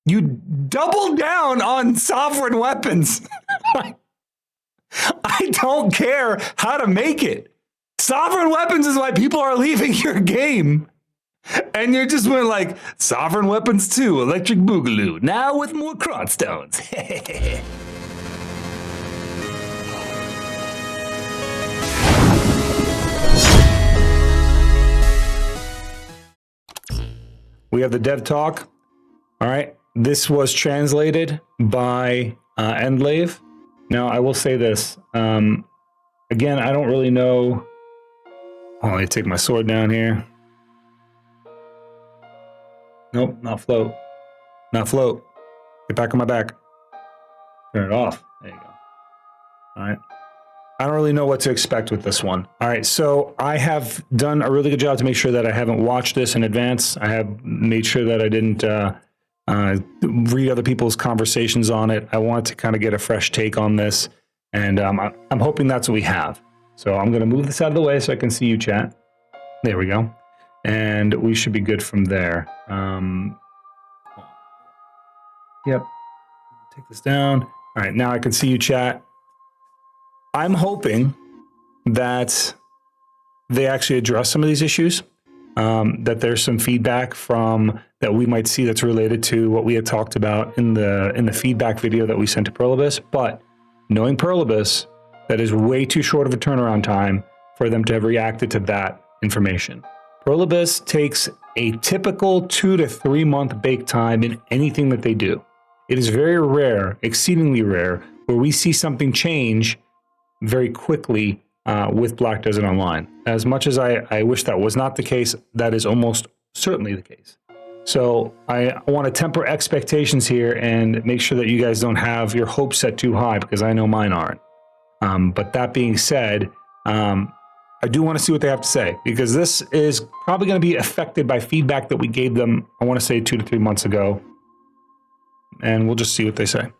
You double down on sovereign weapons. I don't care how to make it. Sovereign weapons is why people are leaving your game. And you just went like, Sovereign Weapons 2, Electric Boogaloo, now with more Cron Stones. We have the Devtalk. All right. This was translated by Endlave. Now, I will say this. Again, I don't really know. Oh, let me take my sword down here. Nope, not float. Not float. Get back on my back. Turn it off. There you go. All right. I don't really know what to expect with this one. All right, so I have done a really good job to make sure that I haven't watched this in advance. I have made sure that I didn't read other people's conversations on it. I want to kind of get a fresh take on this, and I'm hoping that's what we have. So I'm going to move this out of the way so I can see you, chat. There we go. And we should be good from there. Yep. Take this down. All right, now I can see you, chat. I'm hoping that they actually address some of these issues, that there's some feedback that we might see that's related to what we had talked about in the feedback video that we sent to Perlibus. But knowing Perlibus, that is way too short of a turnaround time for them to have reacted to that information. Perlibus takes a typical 2 to 3 month bake time in anything that they do. It is very rare, exceedingly rare, where we see something change very quickly with Black Desert Online. As much as I wish that was not the case, that is almost certainly the case. So I want to temper expectations here and make sure that you guys don't have your hopes set too high, because I know mine aren't. But that being said, I do want to see what they have to say, because this is probably going to be affected by feedback that we gave them, I want to say 2 to 3 months ago. And we'll just see what they say.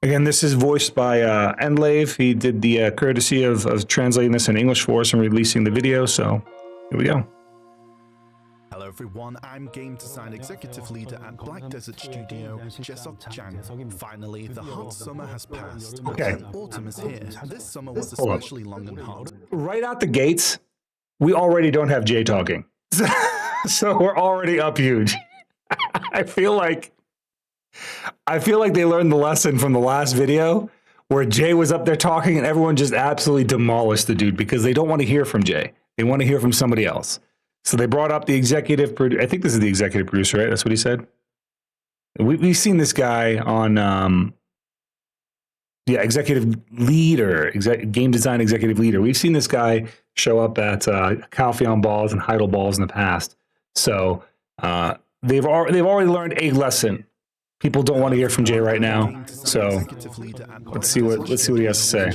Again, this is voiced by Endlave. He did the courtesy of translating this in English for us and releasing the video. So here we go. Hello everyone, I'm Game Design Executive Leader at Black Desert Studio, Jesok Jang. Finally, the hot summer has passed. Okay. And autumn is here. This summer was especially long and hot. Right out the gates, we already don't have Jay talking. So we're already up huge. I feel like they learned the lesson from the last video where Jay was up there talking and everyone just absolutely demolished the dude because they don't want to hear from Jay. They want to hear from somebody else. So they brought up the executive producer. I think this is the executive producer, right? That's what he said. We've seen this guy on, executive leader, game design executive leader. We've seen this guy show up at Calpheon balls and Heidel balls in the past. So they've already learned a lesson. People don't want to hear from Jay right now, so let's see what he has to say.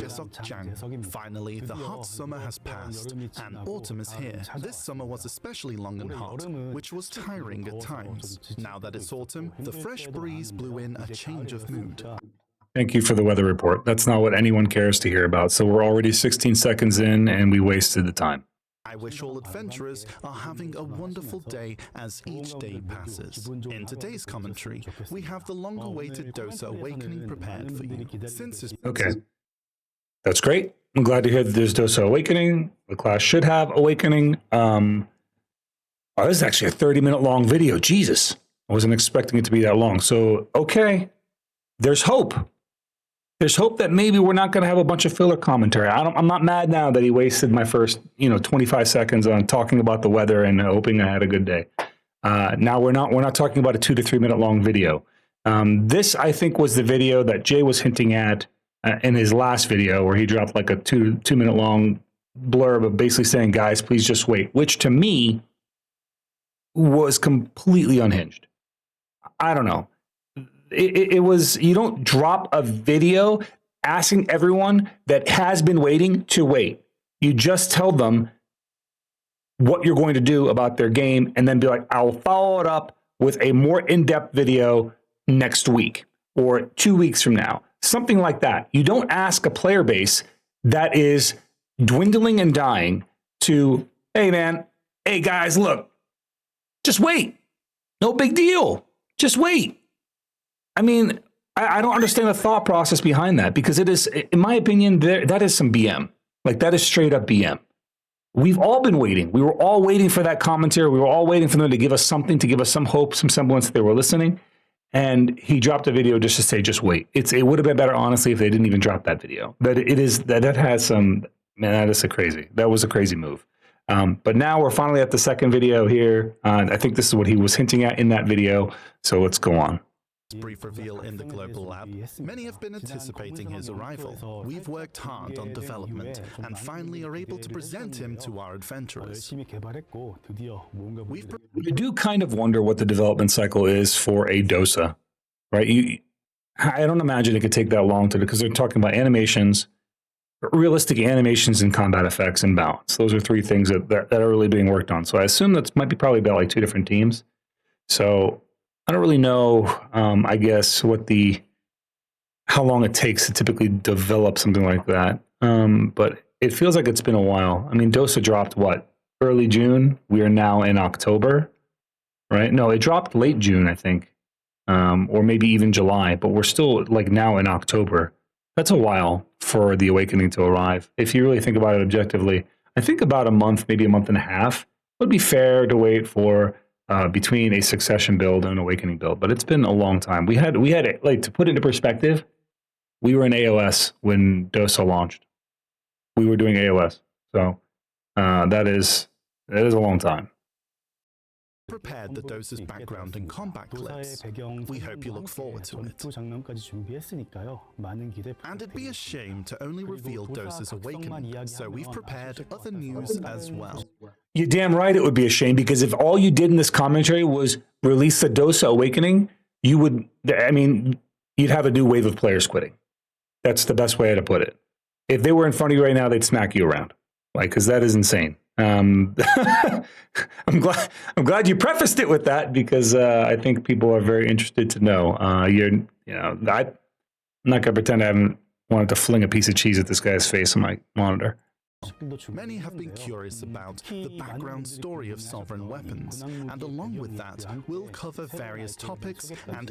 Finally, the hot summer has passed, and autumn is here. This summer was especially long and hot, which was tiring at times. Now that it's autumn, the fresh breeze blew in a change of mood. Thank you for the weather report. That's not what anyone cares to hear about, so we're already 16 seconds in, and we wasted the time. I wish all adventurers are having a wonderful day as each day passes. In today's commentary, we have the long-awaited Dosa Awakening prepared for you. Okay, that's great. I'm glad to hear that there's Dosa Awakening. The class should have Awakening. Oh, this is actually a 30-minute long video. Jesus, I wasn't expecting it to be that long. So, okay, there's hope. There's hope that maybe we're not going to have a bunch of filler commentary. I'm not mad now that he wasted my first, 25 seconds on talking about the weather and hoping I had a good day. Now we're not talking about a 2 to 3 minute long video. This, I think, was the video that Jay was hinting at in his last video, where he dropped like a 2 minute long blurb of basically saying, guys, please just wait, which to me was completely unhinged. I don't know. It was, you don't drop a video asking everyone that has been waiting to wait. You just tell them what you're going to do about their game and then be like, I'll follow it up with a more in-depth video next week or 2 weeks from now. Something like that. You don't ask a player base that is dwindling and dying to, hey man, hey guys, look, just wait. No big deal. Just wait. I mean, I don't understand the thought process behind that, because it is, in my opinion, that is some BM. Like, that is straight up BM. We've all been waiting. We were all waiting for that commentary. We were all waiting for them to give us something, to give us some hope, some semblance that they were listening. And he dropped a video just to say, just wait. It would have been better, honestly, if they didn't even drop that video. But that has some, man, that was a crazy move. But now we're finally at the second video here. I think this is what he was hinting at in that video. So let's go on. Brief reveal in the global lab. Many have been anticipating his arrival. We've worked hard on development and finally are able to present him to our adventurers. I do kind of wonder what the development cycle is for a DOSA, right? I don't imagine it could take that long because they're talking about animations, realistic animations, and combat effects and balance. Those are three things that are really being worked on. So I assume that might be probably about like two different teams. So I don't really know, I guess, how long it takes to typically develop something like that. But it feels like it's been a while. I mean, DOSA dropped what? Early June. We are now in October, right? No, it dropped late June, I think, or maybe even July. But we're still like now in October. That's a while for the Awakening to arrive. If you really think about it objectively, I think about a month, maybe a month and a half would be fair to wait for. Between a Succession build and an Awakening build, but it's been a long time. We had like, to put it into perspective, we were in AOS when DOSA launched. We were doing AOS, so that is a long time. Prepared the DOSA's background and combat clips. We hope you look forward to it. And it'd be a shame to only reveal DOSA's Awakening, so we've prepared other news as well. You're damn right it would be a shame, because if all you did in this commentary was release the DOSA Awakening, you'd have a new wave of players quitting. That's the best way to put it. If they were in front of you right now, they'd smack you around, like, because that is insane. I'm glad you prefaced it with that, because I think people are very interested to know. I'm not gonna pretend I haven't wanted to fling a piece of cheese at this guy's face on my monitor. Many have been curious about the background story of sovereign weapons, and along with that, we'll cover various topics. And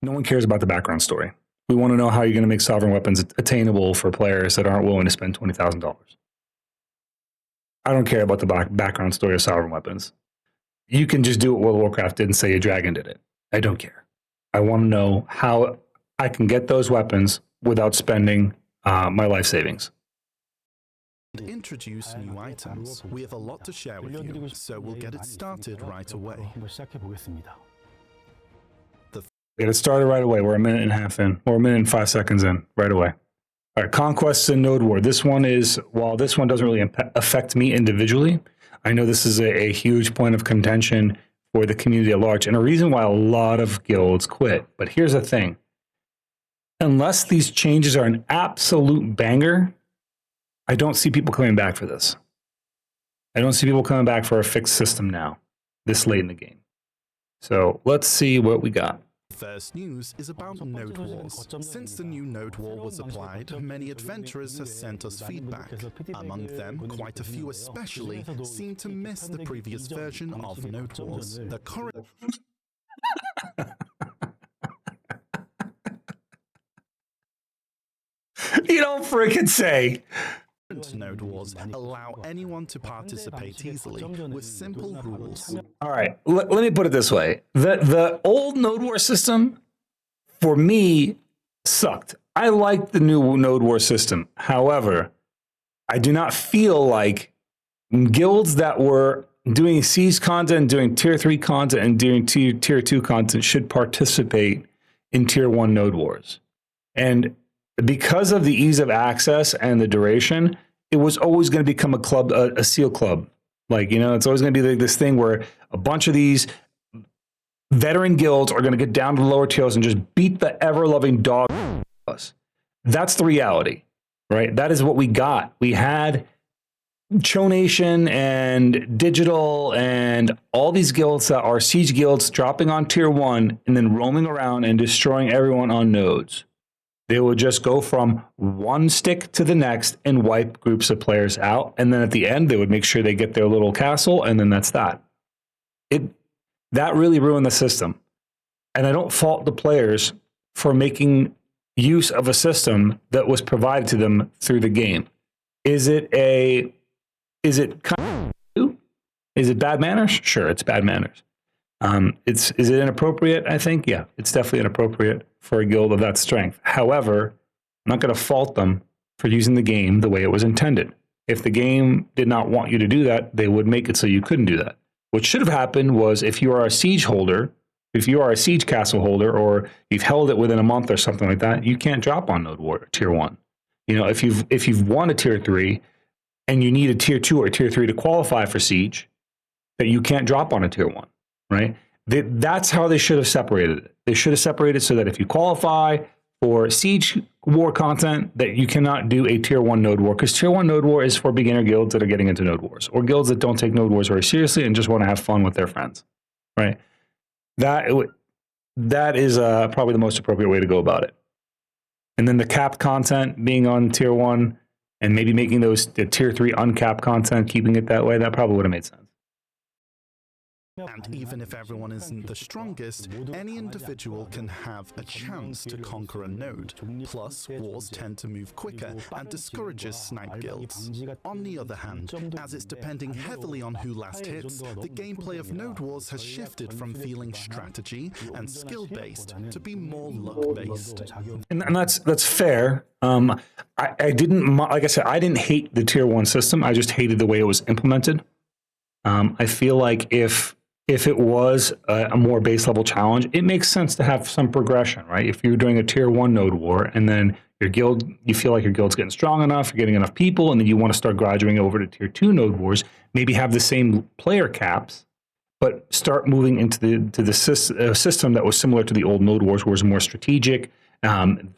no one cares about the background story. We want to know how you're going to make sovereign weapons attainable for players that aren't willing to spend $20,000. I don't care about the background story of sovereign weapons. You can just do what World of Warcraft did and say a dragon did it. I don't care. I want to know how I can get those weapons without spending my life savings. Introduce new items. We have a lot to share with you, so we'll get it started right away. Get it started right away. We're a minute and a half in, or a minute and 5 seconds in, right away. All right, Conquests and Node War. This one while this one doesn't really affect me individually, I know this is a huge point of contention for the community at large, and a reason why a lot of guilds quit. But here's the thing. Unless these changes are an absolute banger, I don't see people coming back for this. I don't see people coming back for a fixed system now, this late in the game. So let's see what we got. First news is about Node Wars. Since the new Node War was applied, many adventurers have sent us feedback. Among them, quite a few especially seem to miss the previous version of Node Wars. The current You don't freaking say. Node Wars allow anyone to participate easily with simple rules. All right, let me put it this way. The old Node War system, for me, sucked. I liked the new Node War system. However, I do not feel like guilds that were doing Siege content, doing Tier 3 content, and doing Tier 2 content should participate in Tier 1 Node Wars. And because of the ease of access and the duration, it was always going to become a club, a seal club. Like, it's always going to be like this thing where a bunch of these veteran guilds are going to get down to the lower tiers and just beat the ever-loving dog out of us. That's the reality, right? That is what we got. We had Cho Nation and Digital and all these guilds that are siege guilds dropping on Tier 1 and then roaming around and destroying everyone on nodes. They would just go from one stick to the next and wipe groups of players out. And then at the end, they would make sure they get their little castle, and then that's that. That really ruined the system. And I don't fault the players for making use of a system that was provided to them through the game. Is it is it bad manners? Sure, it's bad manners. Is it inappropriate? I think, yeah, it's definitely inappropriate for a guild of that strength. However, I'm not going to fault them for using the game the way it was intended. If the game did not want you to do that, they would make it so you couldn't do that. What should have happened was, if you are a siege holder, if you are a siege castle holder, or you've held it within a month or something like that, you can't drop on Node Warrior tier 1. You know, if you've won a tier 3 and you need a tier 2 or a tier 3 to qualify for siege, that you can't drop on a tier 1, right? That's how they should have separated it. They should have separated so that if you qualify for siege war content, that you cannot do a tier 1 node war, because tier 1 node war is for beginner guilds that are getting into node wars, or guilds that don't take node wars very seriously and just want to have fun with their friends, right? That is probably the most appropriate way to go about it. And then the capped content being on tier 1 and maybe making the tier 3 uncapped content, keeping it that way, that probably would have made sense. And even if everyone isn't the strongest, any individual can have a chance to conquer a node. Plus, wars tend to move quicker and discourages snipe guilds. On the other hand, as it's depending heavily on who last hits, the gameplay of node wars has shifted from feeling strategy and skill-based to be more luck-based. And that's fair. I didn't, like I said, I didn't hate the tier 1 system. I just hated the way it was implemented. I feel like if it was a more base level challenge, it makes sense to have some progression, right? If you're doing a tier 1 node war and then your guild, you feel like your guild's getting strong enough, you're getting enough people, and then you want to start graduating over to tier 2 node wars, maybe have the same player caps, but start moving into the system that was similar to the old node wars, where it was more strategic,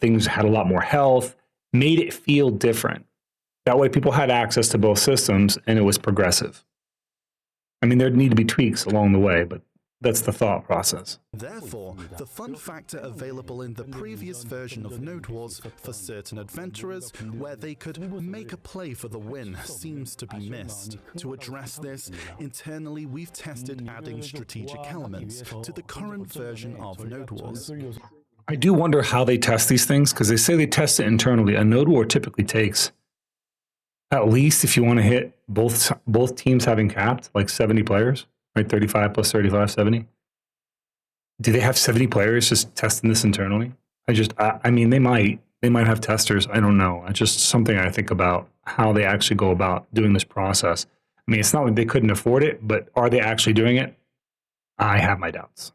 things had a lot more health, made it feel different. That way people had access to both systems and it was progressive. I mean, there'd need to be tweaks along the way, but that's the thought process. Therefore, the fun factor available in the previous version of Node Wars for certain adventurers, where they could make a play for the win, seems to be missed. To address this, internally we've tested adding strategic elements to the current version of Node Wars. I do wonder how they test these things, because they say they test it internally. A node war typically takes, at least if you want to hit both teams having capped, like 70 players, right? 35 plus 35, 70. Do they have 70 players just testing this internally? I mean, they might have testers. I don't know. It's just something I think about, how they actually go about doing this process. I mean, it's not like they couldn't afford it, but are they actually doing it? I have my doubts.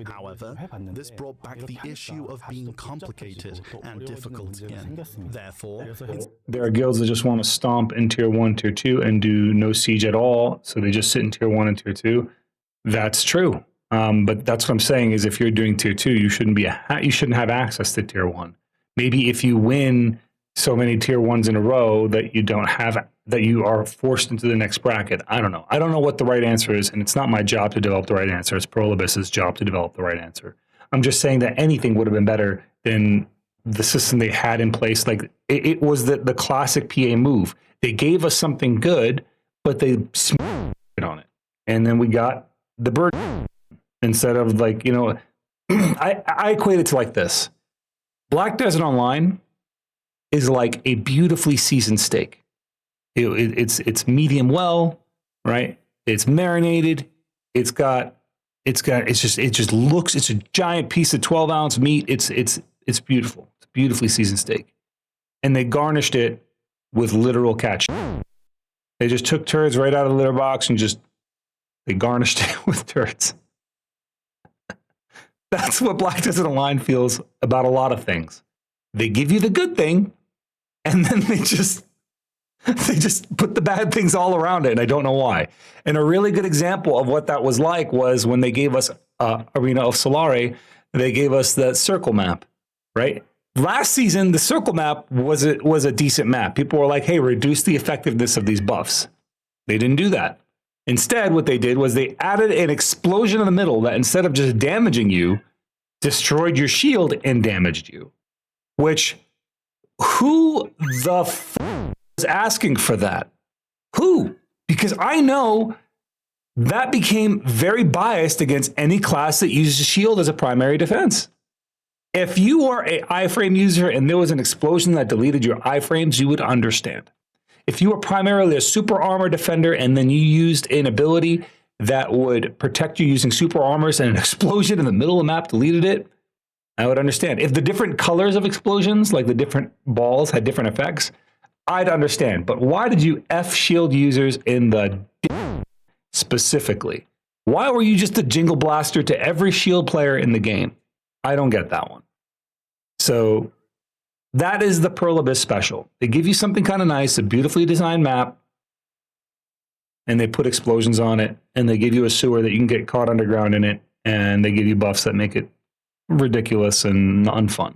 However, this brought back the issue of being complicated and difficult again. Therefore, there are guilds that just want to stomp in tier 1, tier 2 and do no siege at all, so they just sit in tier 1 and tier 2. That's true. But that's what I'm saying, is if you're doing tier 2, you shouldn't have access to tier 1. Maybe if you win so many tier 1s in a row that you are forced into the next bracket. I don't know. I don't know what the right answer is, and it's not my job to develop the right answer. It's Prolibus's job to develop the right answer. I'm just saying that anything would have been better than the system they had in place. Like, it was the classic PA move. They gave us something good, but they smashed it on it. And then we got the bird instead of, like, you know, I equate it to like this. Black Desert Online is like a beautifully seasoned steak. It's medium well, right? It's marinated. It just looks, it's a giant piece of 12-ounce meat. It's beautiful. It's beautifully seasoned steak. And they garnished it with literal cat shit. They just took turds right out of the litter box and they garnished it with turds. That's what Black Desert Online feels about a lot of things. They give you the good thing, and then they just put the bad things all around it, and I don't know why. And a really good example of what that was like was when they gave us Arena of Solare. They gave us the circle map, right? Last season, the circle map was a decent map. People were like, hey, reduce the effectiveness of these buffs. They didn't do that. Instead, what they did was they added an explosion in the middle that, instead of just damaging you, destroyed your shield and damaged you. Which, who the f*** is asking for that? Who? Because I know that became very biased against any class that uses shield as a primary defense. If you are an iframe user and there was an explosion that deleted your iframes, you would understand. If you were primarily a super armor defender and then you used an ability that would protect you using super armors and an explosion in the middle of the map deleted it, I would understand. If the different colors of explosions, like the different balls, had different effects, I'd understand. But why did you F shield users in the specifically? Why were you just a jingle blaster to every shield player in the game? I don't get that one. So that is the Pearl Abyss special. They give you something kind of nice, a beautifully designed map, and they put explosions on it, and they give you a sewer that you can get caught underground in it, and they give you buffs that make it ridiculous and unfun.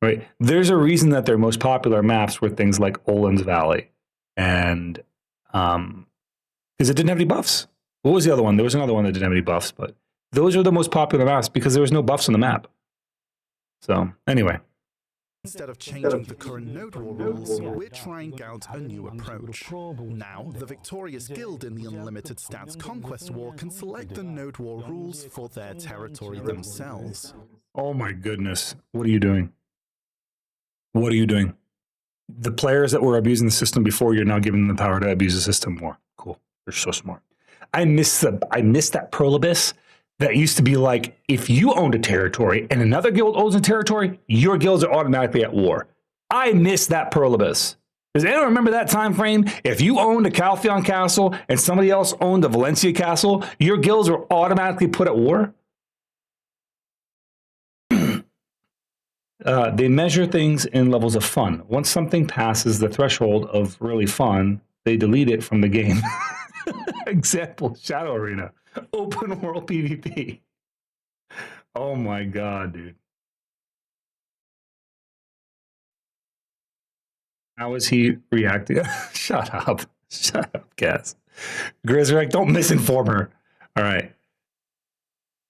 Right? There's a reason that their most popular maps were things like Olin's Valley, and because it didn't have any buffs. What was the other one? There was another one that didn't have any buffs, but those are the most popular maps because there was no buffs on the map. So anyway. Instead of changing the current Node War rules, we're trying out a new approach. Now, the victorious guild in the Unlimited Stats Conquest War can select the Node War rules for their territory themselves. Oh my goodness. What are you doing? What are you doing? The players that were abusing the system before, you're now giving them the power to abuse the system more. Cool. They're so smart. I miss that Pearl Abyss. That used to be like, if you owned a territory and another guild owns a territory, your guilds are automatically at war. I miss that Pearl Abyss. Does anyone remember that time frame? If you owned a Caltheon castle and somebody else owned a Valencia castle, your guilds were automatically put at war? They measure things in levels of fun. Once something passes the threshold of really fun, they delete it from the game. Example, Shadow Arena. Open world PvP. Oh my god, dude. How is he reacting? Shut up. Shut up, Gaz. Grizzrek, don't misinform her. All right.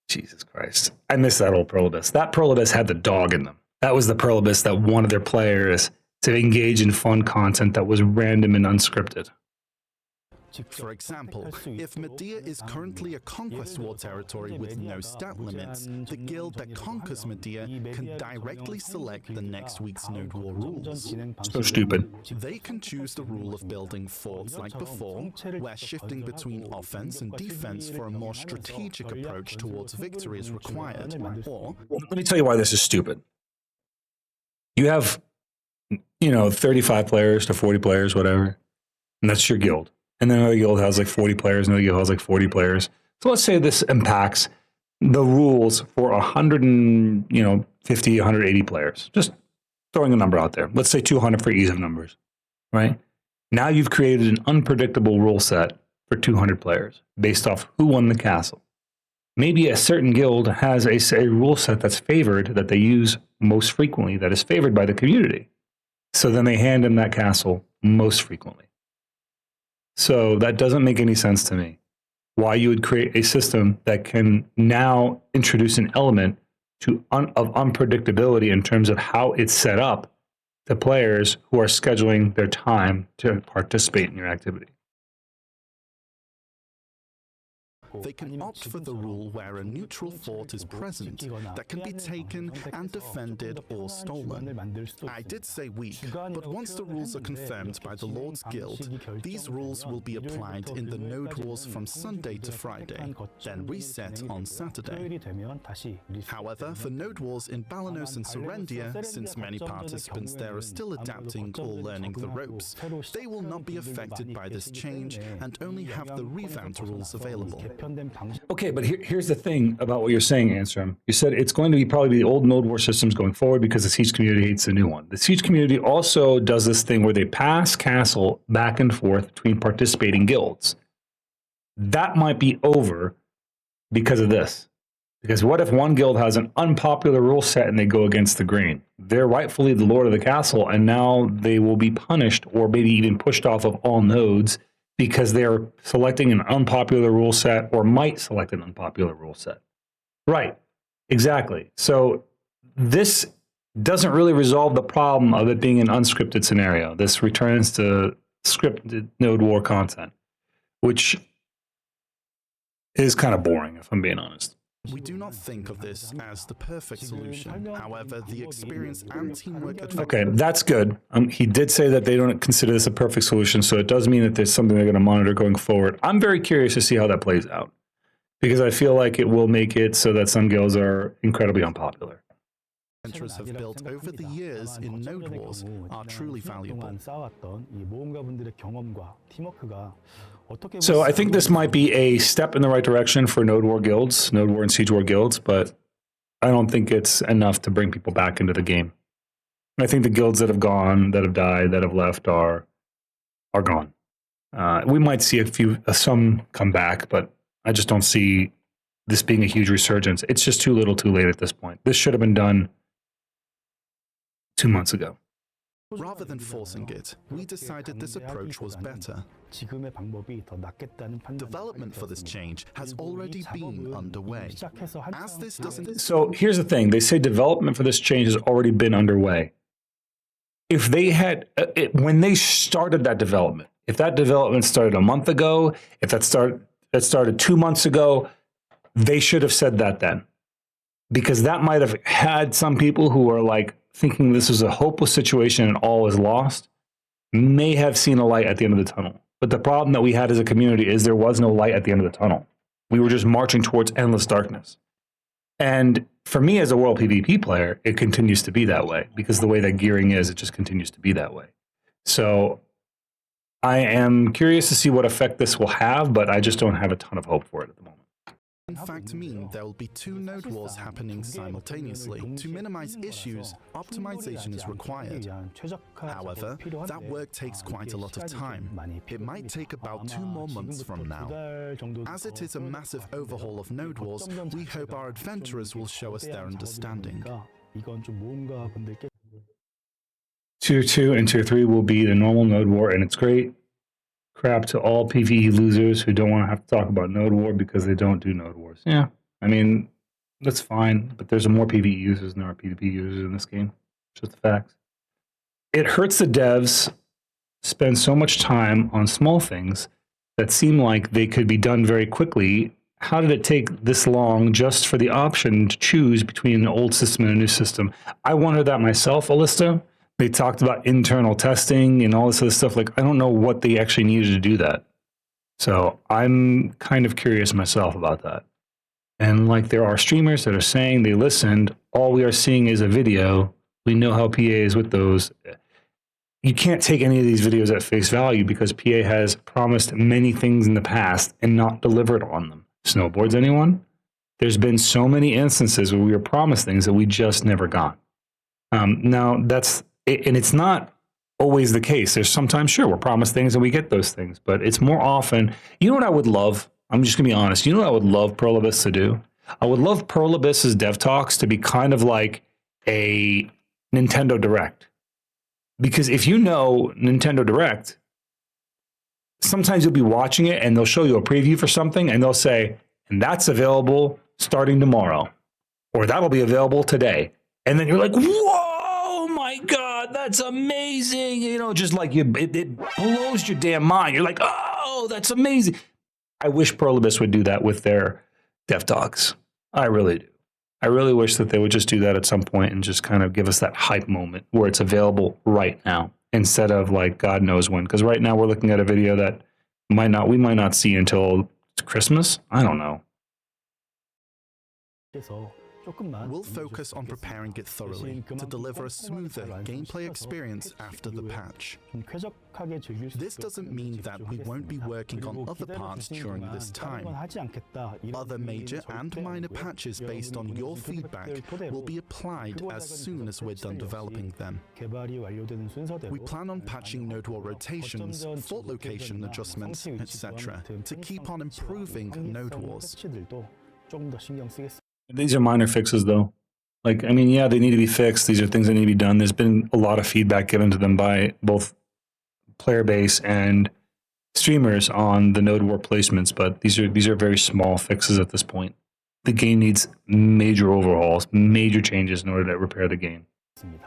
Jesus Christ. I miss that old Pearl Abyss. That Pearl Abyss had the dog in them. That was the Pearl Abyss that wanted their players to engage in fun content that was random and unscripted. For example, if Medea is currently a Conquest War territory with no stat limits, the guild that conquers Medea can directly select the next week's Node War rules. So stupid. They can choose the rule of building forts like before, where shifting between offense and defense for a more strategic approach towards victory is required, or... Let me tell you why this is stupid. You have, 35 players to 40 players, whatever, and that's your guild. And then another guild has like 40 players, another guild has like 40 players. So let's say this impacts the rules for 150, 180 players. Just throwing a number out there. Let's say 200 for ease of numbers, right? Now you've created an unpredictable rule set for 200 players based off who won the castle. Maybe a certain guild has a rule set that's favored, that they use most frequently, that is favored by the community. So then they hand in that castle most frequently. So that doesn't make any sense to me. Why you would create a system that can now introduce an element of unpredictability in terms of how it's set up to players who are scheduling their time to participate in your activity. They can opt for the rule where a neutral fort is present that can be taken and defended or stolen. I did say weak, but once the rules are confirmed by the Lord's Guild, these rules will be applied in the Node Wars from Sunday to Friday, then reset on Saturday. However, for Node Wars in Balanos and Serendia, since many participants there are still adapting or learning the ropes, they will not be affected by this change and only have the revamped rules available. Okay, but here's the thing about what you're saying, Ansram. You said it's going to be probably the old Node War systems going forward because the Siege community hates the new one. The Siege community also does this thing where they pass castle back and forth between participating guilds. That might be over because of this. Because what if one guild has an unpopular rule set and they go against the grain? They're rightfully the lord of the castle, and now they will be punished or maybe even pushed off of all nodes because they're selecting an unpopular rule set or might select an unpopular rule set. Right, exactly. So this doesn't really resolve the problem of it being an unscripted scenario. This returns to scripted Node War content, which is kind of boring, if I'm being honest. We do not think of this as the perfect solution. However, the experience and teamwork advantage. Okay, that's good. He did say that they don't consider this a perfect solution, so it does mean that there's something they're going to monitor going forward. I'm very curious to see how that plays out, because I feel like it will make it so that some guilds are incredibly unpopular. Adventures have built over the years in Node Wars are truly valuable. So I think this might be a step in the right direction for Node War guilds, Node War and Siege War guilds, but I don't think it's enough to bring people back into the game. I think the guilds that have gone, that have died, that have left are gone. We might see some come back, but I just don't see this being a huge resurgence. It's just too little too late at this point. This should have been done 2 months ago. Rather than forcing it, we decided this approach was better. Development for this change has already been underway. As this doesn't... So here's the thing. They say development for this change has already been underway. If they had, when they started that development, if that development started a month ago, if that started 2 months ago, they should have said that then. Because that might have had some people who are like thinking this is a hopeless situation and all is lost, may have seen a light at the end of the tunnel. But the problem that we had as a community is there was no light at the end of the tunnel. We were just marching towards endless darkness. And for me as a World PvP player, it continues to be that way because the way that gearing is, it just continues to be that way. So I am curious to see what effect this will have, but I just don't have a ton of hope for it at the moment. In fact mean there will be 2 node wars happening simultaneously. To minimize issues, optimization is required. However, that work takes quite a lot of time. It might take about 2 more months from now. As it is a massive overhaul of node wars, we hope our adventurers will show us their understanding. Tier 2 and Tier 3 will be the normal node war, and it's great. Crap to all PvE losers who don't want to have to talk about node war because they don't do node wars. Yeah, I mean, that's fine, but there's more PvE users than there are PvP users in this game. Just the facts. It hurts the devs spend so much time on small things that seem like they could be done very quickly. How did it take this long just for the option to choose between an old system and a new system? I wonder that myself, Alista. They talked about internal testing and all this other stuff. Like, I don't know what they actually needed to do that. So I'm kind of curious myself about that. And like, there are streamers that are saying they listened. All we are seeing is a video. We know how PA is with those. You can't take any of these videos at face value because PA has promised many things in the past and not delivered on them. Snowboards, anyone? There's been so many instances where we were promised things that we just never got. Now, and it's not always the case. There's sometimes, sure, we're promised things and we get those things, but it's more often, you know what I would love? I'm just gonna be honest. You know what I would love Pearl Abyss to do? I would love Pearl Abyss's Devtalks to be kind of like a Nintendo Direct. Because if you know Nintendo Direct, sometimes you'll be watching it and they'll show you a preview for something and they'll say, and that's available starting tomorrow, or that'll be available today. And then you're like, whoa, my God, that's amazing. You know, just like it blows your damn mind. You're like, oh, that's amazing. I wish Pearl Abyss would do that with their Devtalks. I really do. I really wish that they would just do that at some point and just kind of give us that hype moment where it's available right now instead of like God knows when. Because right now we're looking at a video that we might not see until Christmas. I don't know. We'll focus on preparing it thoroughly to deliver a smoother gameplay experience after the patch. This doesn't mean that we won't be working on other parts during this time. Other major and minor patches based on your feedback will be applied as soon as we're done developing them. We plan on patching node war rotations, fault location adjustments, etc. to keep on improving node wars. These are minor fixes, though. Like, I mean, yeah, they need to be fixed. These are things that need to be done. There's been a lot of feedback given to them by both player base and streamers on the node war placements, but these are very small fixes at this point. The game needs major overhauls, major changes in order to repair the game.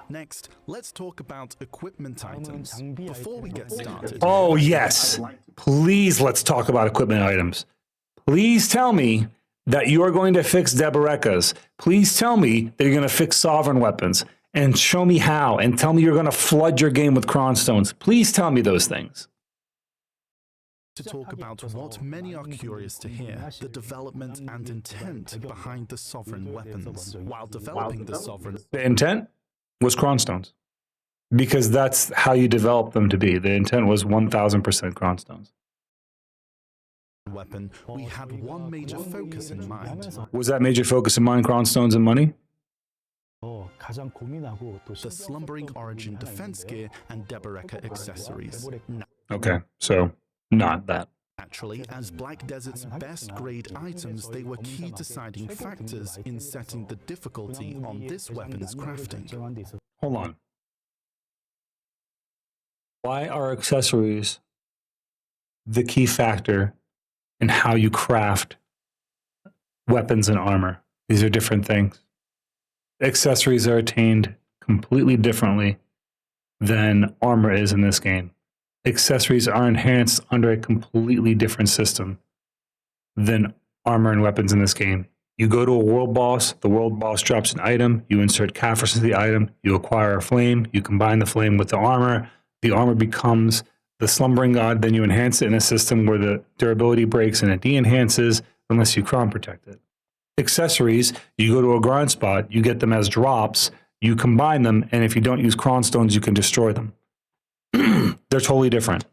Next, let's talk about equipment items. Before we get started... Oh, yes. Please, let's talk about equipment items. Please tell me that you are going to fix Debarekas. Please tell me that you're going to fix sovereign weapons, and show me how, and tell me you're going to flood your game with cronstones. Please tell me those things. To talk about what many are curious to hear, the development and intent behind the sovereign weapons. While developing the sovereign... The intent was cronstones, because that's how you develop them to be. The intent was 1,000% cronstones. Weapon, we had one major focus in mind. Was that major focus in mind cronstones and money? The Slumbering Origin defense gear and Debareka accessories. Okay, so not that. Naturally, as Black Desert's best grade items, they were key deciding factors in setting the difficulty on this weapon's crafting. Hold on. Why are accessories the key factor in how you craft weapons and armor? These are different things. Accessories are attained completely differently than armor is in this game. Accessories are enhanced under a completely different system than armor and weapons in this game. You go to a world boss, the world boss drops an item, you insert Kaphras into the item, you acquire a flame, you combine the flame with the armor becomes the Slumbering God, then you enhance it in a system where the durability breaks and it de-enhances unless you cron protect it. Accessories, you go to a grind spot, you get them as drops, you combine them, and if you don't use cronstones, you can destroy them. They're totally different.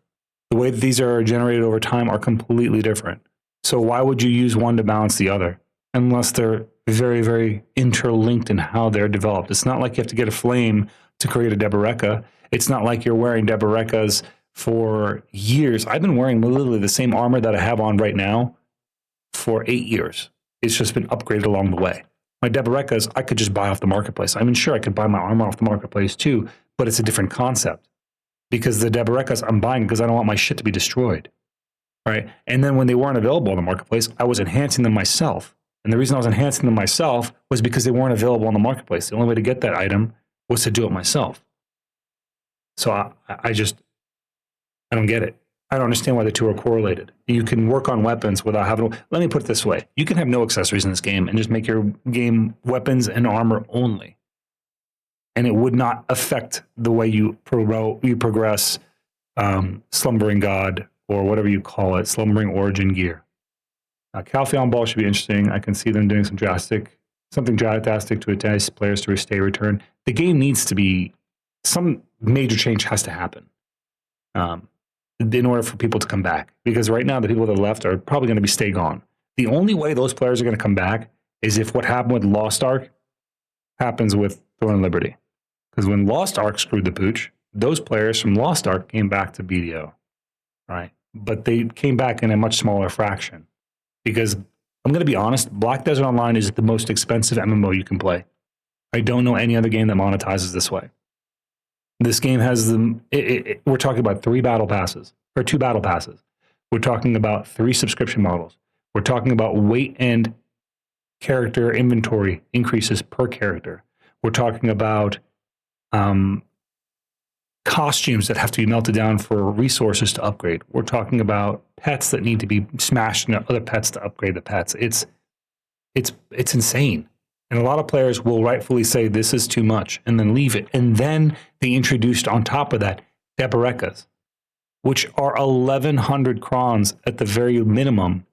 The way that these are generated over time are completely different. So why would you use one to balance the other? Unless they're very, very interlinked in how they're developed. It's not like you have to get a flame to create a Debareka. It's not like you're wearing Debarekas for years. I've been wearing literally the same armor that I have on right now for 8 years. It's just been upgraded along the way. My Debarekas, I could just buy off the marketplace. I mean, sure, I could buy my armor off the marketplace too, but it's a different concept. Because the Debarekas I'm buying because I don't want my shit to be destroyed, right? And then when they weren't available on the marketplace, I was enhancing them myself. And the reason I was enhancing them myself was because they weren't available on the marketplace. The only way to get that item was to do it myself. So I don't get it. I don't understand why the two are correlated. You can work on weapons without having, let me put it this way. You can have no accessories in this game and just make your game weapons and armor only. And it would not affect the way you progress Slumbering God, or whatever you call it, Slumbering Origin gear. Calpheon Ball should be interesting. I can see them doing something drastic to entice players to stay return. The game needs to be, some major change has to happen in order for people to come back. Because right now, the people that are left are probably going to be stay gone. The only way those players are going to come back is if what happened with Lost Ark happens with Thorn and Liberty. Because when Lost Ark screwed the pooch, those players from Lost Ark came back to BDO, right? But they came back in a much smaller fraction. Because I'm going to be honest, Black Desert Online is the most expensive MMO you can play. I don't know any other game that monetizes this way. This game has we're talking about 2 battle passes. We're talking about 3 subscription models. We're talking about weight and character inventory increases per character. We're talking about costumes that have to be melted down for resources to upgrade. We're talking about pets that need to be smashed into other pets to upgrade the pets. It's insane. And a lot of players will rightfully say this is too much and then leave it. And then they introduced on top of that Debarekas, which are 1,100 crons at the very minimum.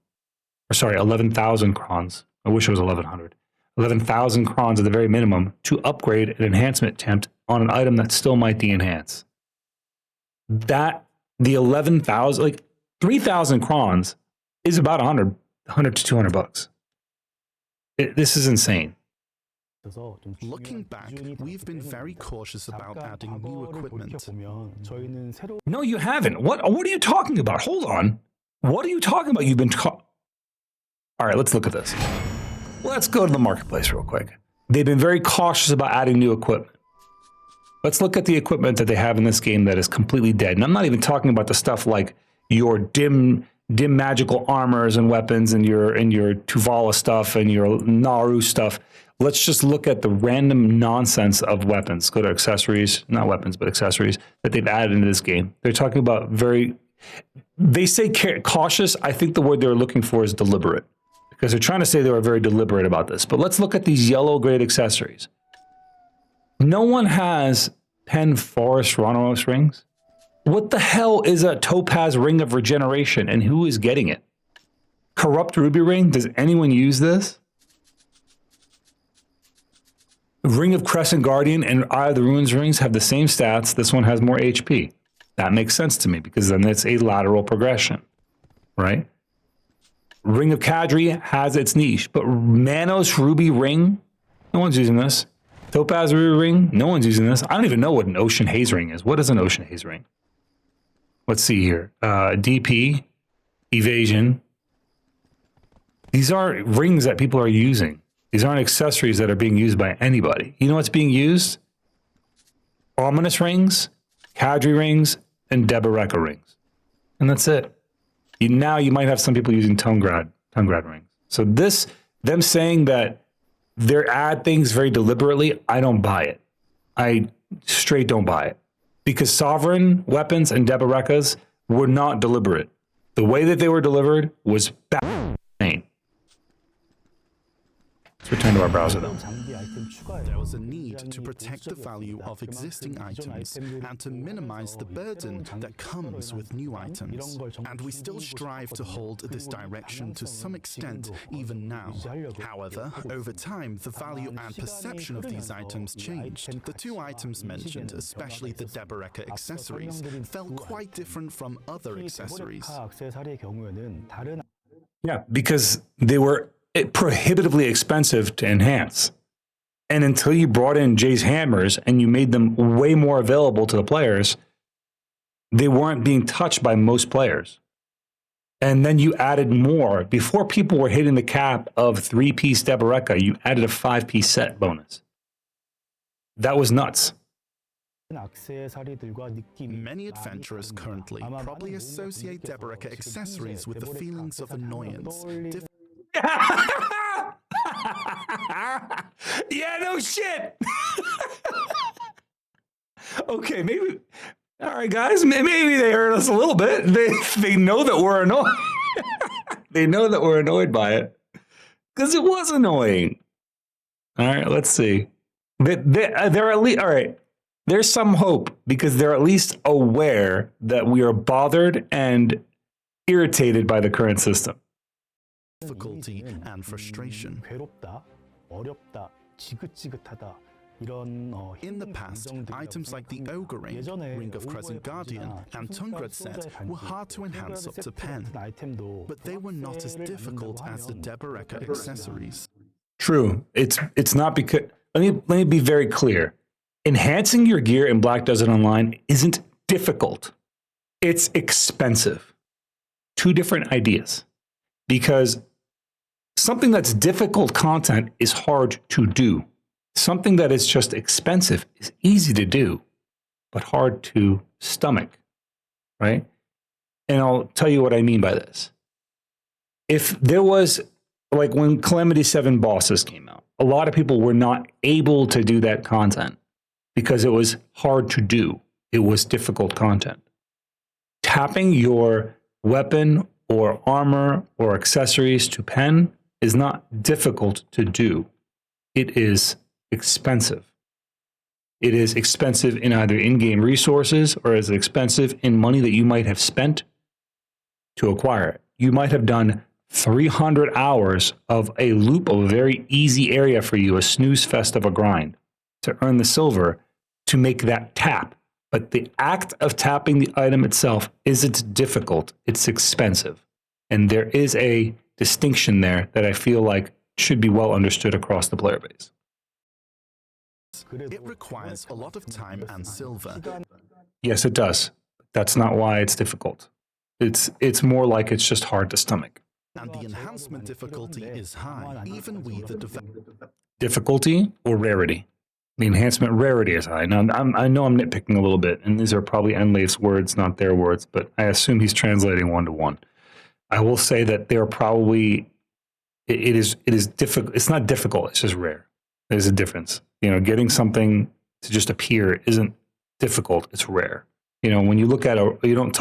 Or sorry, 11,000 crons. I wish it was 1,100. 11,000 crons at the very minimum to upgrade an enhancement attempt on an item that still might de-enhance. That, the 11,000, like 3,000 crons is about 100 to 200 bucks. This is insane. Looking back, we've been very cautious about adding new equipment. No, you haven't. What are you talking about? Hold on. What are you talking about? You've been all right, let's look at this. Let's go to the marketplace real quick. They've been very cautious about adding new equipment. Let's look at the equipment that they have in this game that is completely dead. And I'm not even talking about the stuff like your dim magical armors and weapons and your Tuvala stuff and your Naru stuff. Let's just look at the random nonsense of weapons. Go to accessories, not weapons, but accessories that they've added into this game. They're talking about very They say cautious. I think the word they're looking for is deliberate, because they're trying to say they were very deliberate about this. But let's look at these yellow grade accessories. No one has Pen Forest Ronos rings. What the hell is a Topaz Ring of Regeneration, and who is getting it? Corrupt Ruby Ring? Does anyone use this? Ring of Crescent Guardian and Eye of the Ruins rings have the same stats. This one has more HP. That makes sense to me, because then it's a lateral progression, right? Ring of Kadri has its niche, but Manos Ruby Ring, no one's using this. Topaz Ruby Ring, no one's using this. I don't even know what an Ocean Haze Ring is. What is an Ocean Haze Ring? Let's see here. DP, Evasion. These are rings that people are using. These aren't accessories that are being used by anybody. You know what's being used? Ominous rings, Kadri rings, and Deboreka rings. And that's it. Now you might have some people using Tonegrad rings. So them saying that they add things very deliberately, I don't buy it. I straight don't buy it. Because Sovereign weapons and Deberekas were not deliberate. The way that they were delivered was bad. Let's return to our browser though. There was a need to protect the value of existing items and to minimize the burden that comes with new items. And we still strive to hold this direction to some extent even now. However, over time, the value and perception of these items changed. The two items mentioned, especially the Deboreka accessories, felt quite different from other accessories. Yeah, because they were prohibitively expensive to enhance. And until you brought in Jay's hammers and you made them way more available to the players, they weren't being touched by most players. And then you added more. Before people were hitting the cap of 3-piece Deboreka, you added a 5-piece set bonus. That was nuts. Many adventurers currently probably associate Deboreka accessories with the feelings of annoyance. Yeah, no shit. Okay, maybe. All right, guys. Maybe they hurt us a little bit. They know that we're annoyed. They know that we're annoyed by it because it was annoying. All right, let's see. They're at least all right. There's some hope because they're at least aware that we are bothered and irritated by the current system. Difficulty and frustration. In the past, items like the Ogre Ring, Ring of Crescent Guardian, and Tungred set were hard to enhance up to pen, but they were not as difficult as the Deboreka accessories. True. It's not because let me be very clear. Enhancing your gear in Black Desert Online isn't difficult. It's expensive. Two different ideas. Because something that's difficult content is hard to do. Something that is just expensive is easy to do, but hard to stomach, right? And I'll tell you what I mean by this. If there was, like when Calamity 7 bosses came out, a lot of people were not able to do that content because it was hard to do. It was difficult content. Tapping your weapon or armor or accessories to pen is not difficult to do. It is expensive. It is expensive in either in-game resources or is expensive in money that you might have spent to acquire it. You might have done 300 hours of a loop of a very easy area for you, a snooze fest of a grind, to earn the silver to make that tap. But the act of tapping the item itself isn't difficult. It's expensive. And there is a distinction there that I feel like should be well understood across the player base. It requires a lot of time and silver. Yes, it does. That's not why it's difficult. It's more like it's just hard to stomach. And the enhancement difficulty is high, even with the Difficulty or rarity? The enhancement rarity is high. Now, I know I'm nitpicking a little bit, and these are probably Enlave's words, not their words, but I assume he's translating one-to-one. I will say that there are probably, it is difficult. It's not difficult, it's just rare. There's a difference. You know, getting something to just appear isn't difficult, it's rare. You know, when you look at you don't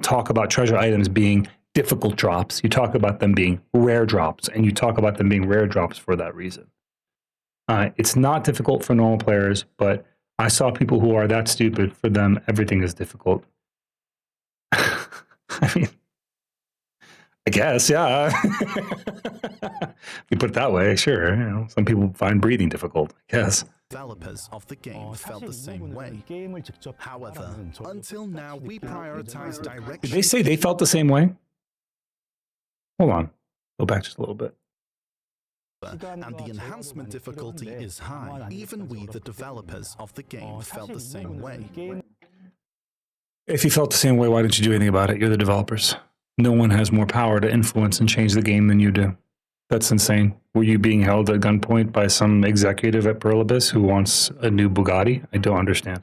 talk about treasure items being difficult drops. You talk about them being rare drops, and you talk about them being rare drops for that reason. It's not difficult for normal players, but I saw people who are that stupid. For them, everything is difficult. I mean, I guess, yeah. If you put it that way, sure. You know, some people find breathing difficult, I guess. Developers of the game felt the same way. However, until now, we prioritize direction. Did they say they felt the same way? Hold on. Go back just a little bit. And the enhancement difficulty is high. Even we, the developers of the game, felt the same way. If you felt the same way, why didn't you do anything about it? You're the developers. No one has more power to influence and change the game than you do. That's insane. Were you being held at gunpoint by some executive at Pluribus who wants a new Bugatti? I don't understand.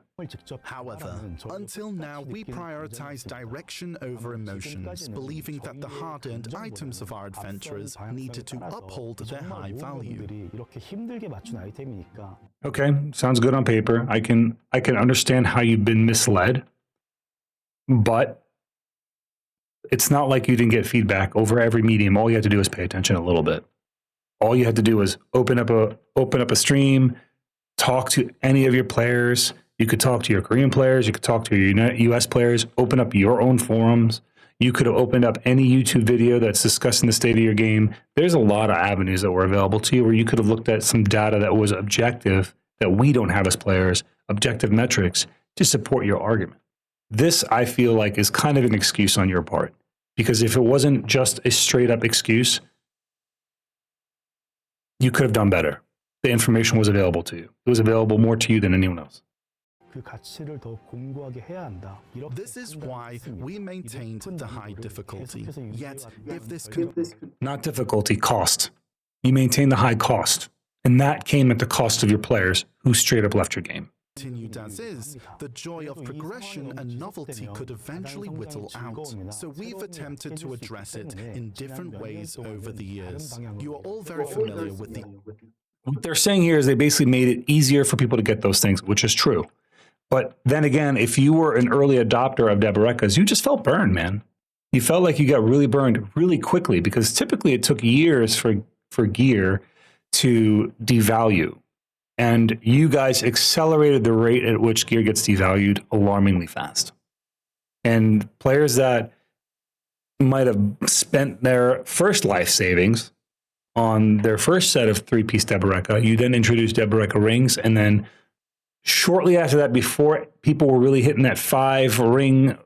However, until now, we prioritize direction over emotions, believing that the hard-earned items of our adventurers needed to uphold their high value. Okay, sounds good on paper. I can understand how you've been misled, but it's not like you didn't get feedback over every medium. All you had to do is pay attention a little bit. All you had to do was open up a stream, talk to any of your players. You could talk to your Korean players. You could talk to your US players. Open up your own forums. You could have opened up any YouTube video that's discussing the state of your game. There's a lot of avenues that were available to you where you could have looked at some data that was objective that we don't have as players, objective metrics to support your argument. This, I feel like, is kind of an excuse on your part, because if it wasn't just a straight up excuse, you could have done better. The information was available to you. It was available more to you than anyone else. This is why we maintained the high difficulty. Yet, if this not difficulty, cost. You maintain the high cost, and that came at the cost of your players who straight up left your game. Continued as is, the joy of progression and novelty could eventually whittle out. So we've attempted to address it in different ways over the years. You are all very familiar with the... What they're saying here is they basically made it easier for people to get those things, which is true. But then again, if you were an early adopter of Deberekas, you just felt burned, man. You felt like you got really burned really quickly, because typically it took years for gear to devalue. And you guys accelerated the rate at which gear gets devalued alarmingly fast. And players that might have spent their first life savings on their first set of three-piece Debereka, you then introduced Debereka rings, and then shortly after that, before people were really hitting that 5-ring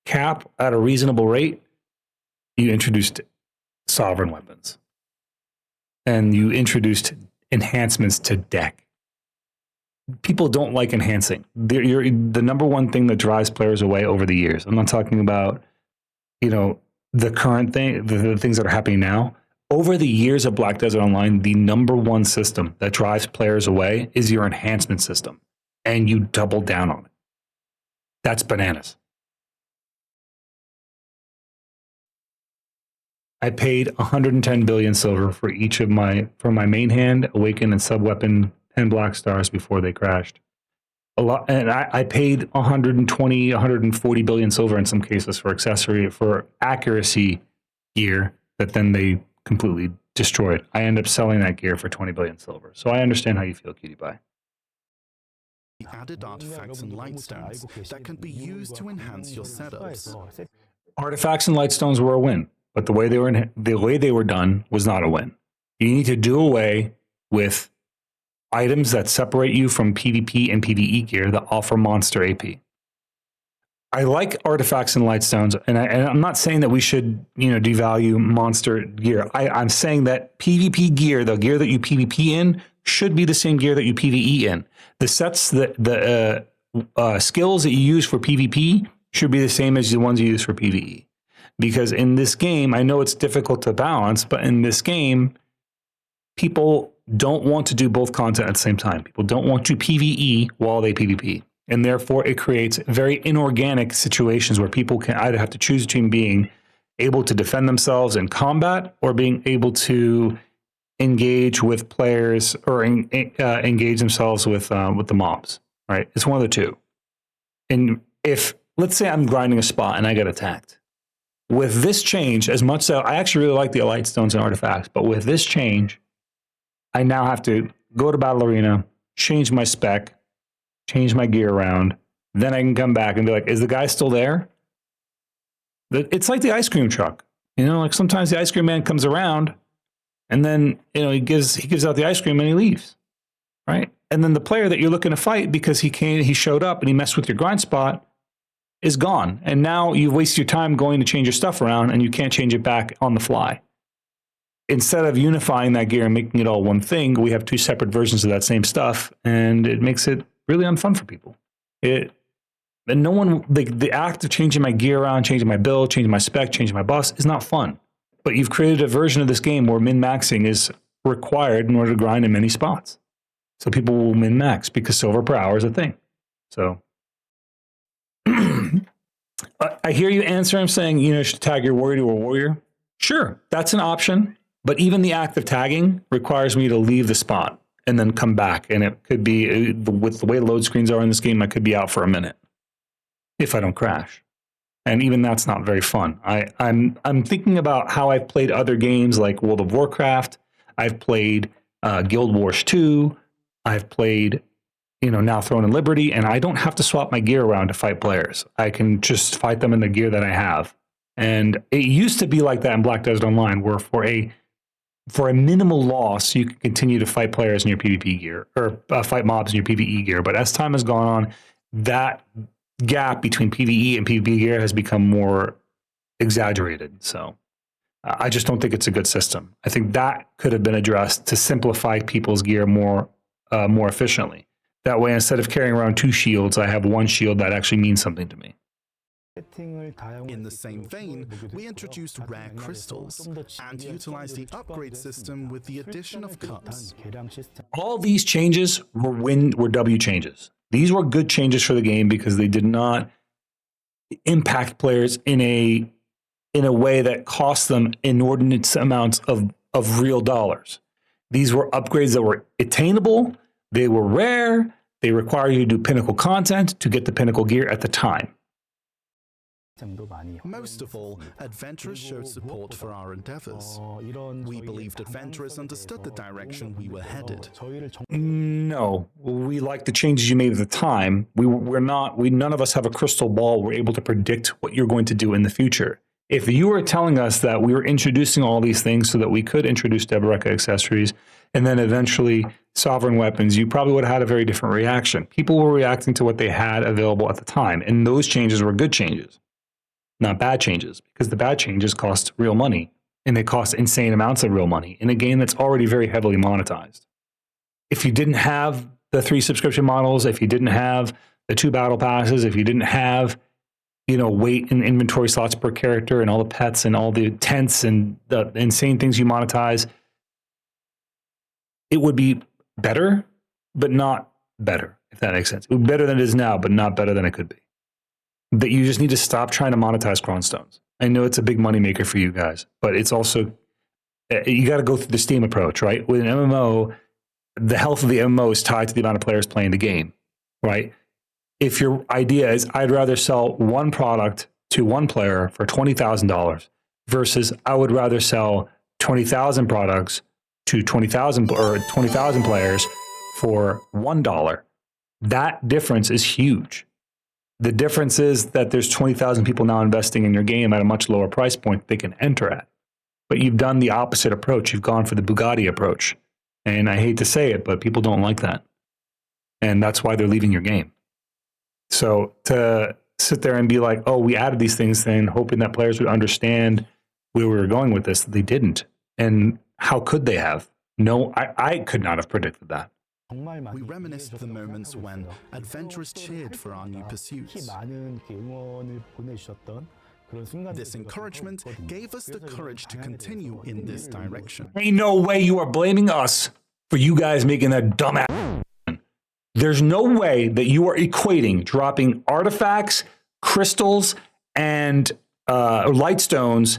cap at a reasonable rate, you introduced sovereign weapons. And you introduced enhancements to deck. People don't like enhancing. You're the number one thing that drives players away over the years. I'm not talking about, the current thing, the things that are happening now. Over the years of Black Desert Online, the number one system that drives players away is your enhancement system. And you double down on it. That's bananas. I paid 110 billion silver for each of my main hand, awaken, and sub-weapon 10 black stars before they crashed. A lot, and I paid 120, 140 billion silver in some cases for accuracy gear that then they completely destroyed. I end up selling that gear for 20 billion silver. So I understand how you feel, Cutie Pie. Added artifacts and lightstones that can be used to enhance your setups. Artifacts and lightstones were a win, but the way they were done was not a win. You need to do away with items that separate you from PvP and PvE gear that offer monster AP. I like artifacts and lightstones, and I'm not saying that we should, devalue monster gear. I'm saying that PvP gear, the gear that you PvP in, should be the same gear that you PvE in. The sets, the skills that you use for PvP should be the same as the ones you use for PvE. Because in this game, I know it's difficult to balance, but in this game, people don't want to do both content at the same time. People don't want to PvE while they PvP. And therefore, it creates very inorganic situations where people can either have to choose between being able to defend themselves in combat or being able to engage with players or engage themselves with the mobs, right? It's one of the two. And if let's say I'm grinding a spot and I get attacked. With this change, as much as I actually really like the light stones and artifacts, but with this change, I now have to go to Battle Arena, change my spec, change my gear around. Then I can come back and be like, is the guy still there? It's like the ice cream truck. You know, like sometimes the ice cream man comes around and then, you know, he gives out the ice cream and he leaves, right? And then the player that you're looking to fight because he showed up and he messed with your grind spot is gone. And now you've wasted your time going to change your stuff around and you can't change it back on the fly. Instead of unifying that gear and making it all one thing, we have two separate versions of that same stuff, and it makes it really unfun for people. And no one, the act of changing my gear around, changing my build, changing my spec, changing my boss is not fun. But you've created a version of this game where min-maxing is required in order to grind in many spots. So people will min-max because silver per hour is a thing. So I hear you answering, saying, you know, you should tag your warrior to a warrior. Sure, that's an option. But even the act of tagging requires me to leave the spot and then come back. And it could be, with the way load screens are in this game, I could be out for a minute if I don't crash. And even that's not very fun. I'm thinking about how I've played other games like World of Warcraft. I've played Guild Wars 2. I've played, you know, now Throne and Liberty, and I don't have to swap my gear around to fight players. I can just fight them in the gear that I have. And it used to be like that in Black Desert Online, where for a minimal loss, you can continue to fight players in your PvP gear or fight mobs in your PvE gear. But as time has gone on, that gap between PvE and PvP gear has become more exaggerated. So I just don't think it's a good system. I think that could have been addressed to simplify people's gear more efficiently. That way, instead of carrying around two shields, I have one shield that actually means something to me. In the same vein, we introduced rare crystals and utilized the upgrade system with the addition of cups. All these changes were W changes. These were good changes for the game because they did not impact players in a way that cost them inordinate amounts of real dollars. These were upgrades that were attainable, they were rare, they require you to do pinnacle content to get the pinnacle gear at the time. Most of all, adventurers showed support for our endeavors. We believed adventurers understood the direction we were headed. No, we like the changes you made at the time. None of us have a crystal ball. We're able to predict what you're going to do in the future. If you were telling us that we were introducing all these things so that we could introduce Deboreka accessories and then eventually sovereign weapons, you probably would have had a very different reaction. People were reacting to what they had available at the time, and those changes were good changes. Not bad changes, because the bad changes cost real money, and they cost insane amounts of real money in a game that's already very heavily monetized. If you didn't have the 3 subscription models, if you didn't have the 2 battle passes, if you didn't have, you know, weight and inventory slots per character and all the pets and all the tents and the insane things you monetize, it would be better, but not better, if that makes sense. It would be better than it is now, but not better than it could be. That you just need to stop trying to monetize Cronstones. I know it's a big moneymaker for you guys, but it's also, you got to go through the Steam approach, right? With an MMO, the health of the MMO is tied to the amount of players playing the game, right? If your idea is, I'd rather sell one product to one player for $20,000 versus I would rather sell 20,000 products to 20,000 players for $1, that difference is huge. The difference is that there's 20,000 people now investing in your game at a much lower price point they can enter at. But you've done the opposite approach. You've gone for the Bugatti approach. And I hate to say it, but people don't like that. And that's why they're leaving your game. So to sit there and be like, oh, we added these things then, hoping that players would understand where we were going with this, they didn't. And how could they have? No, I could not have predicted that. We reminisced the moments when adventurers cheered for our new pursuits. This encouragement gave us the courage to continue in this direction. Ain't no way you are blaming us for you guys making that dumbass. There's no way that you are equating dropping artifacts, crystals, and light stones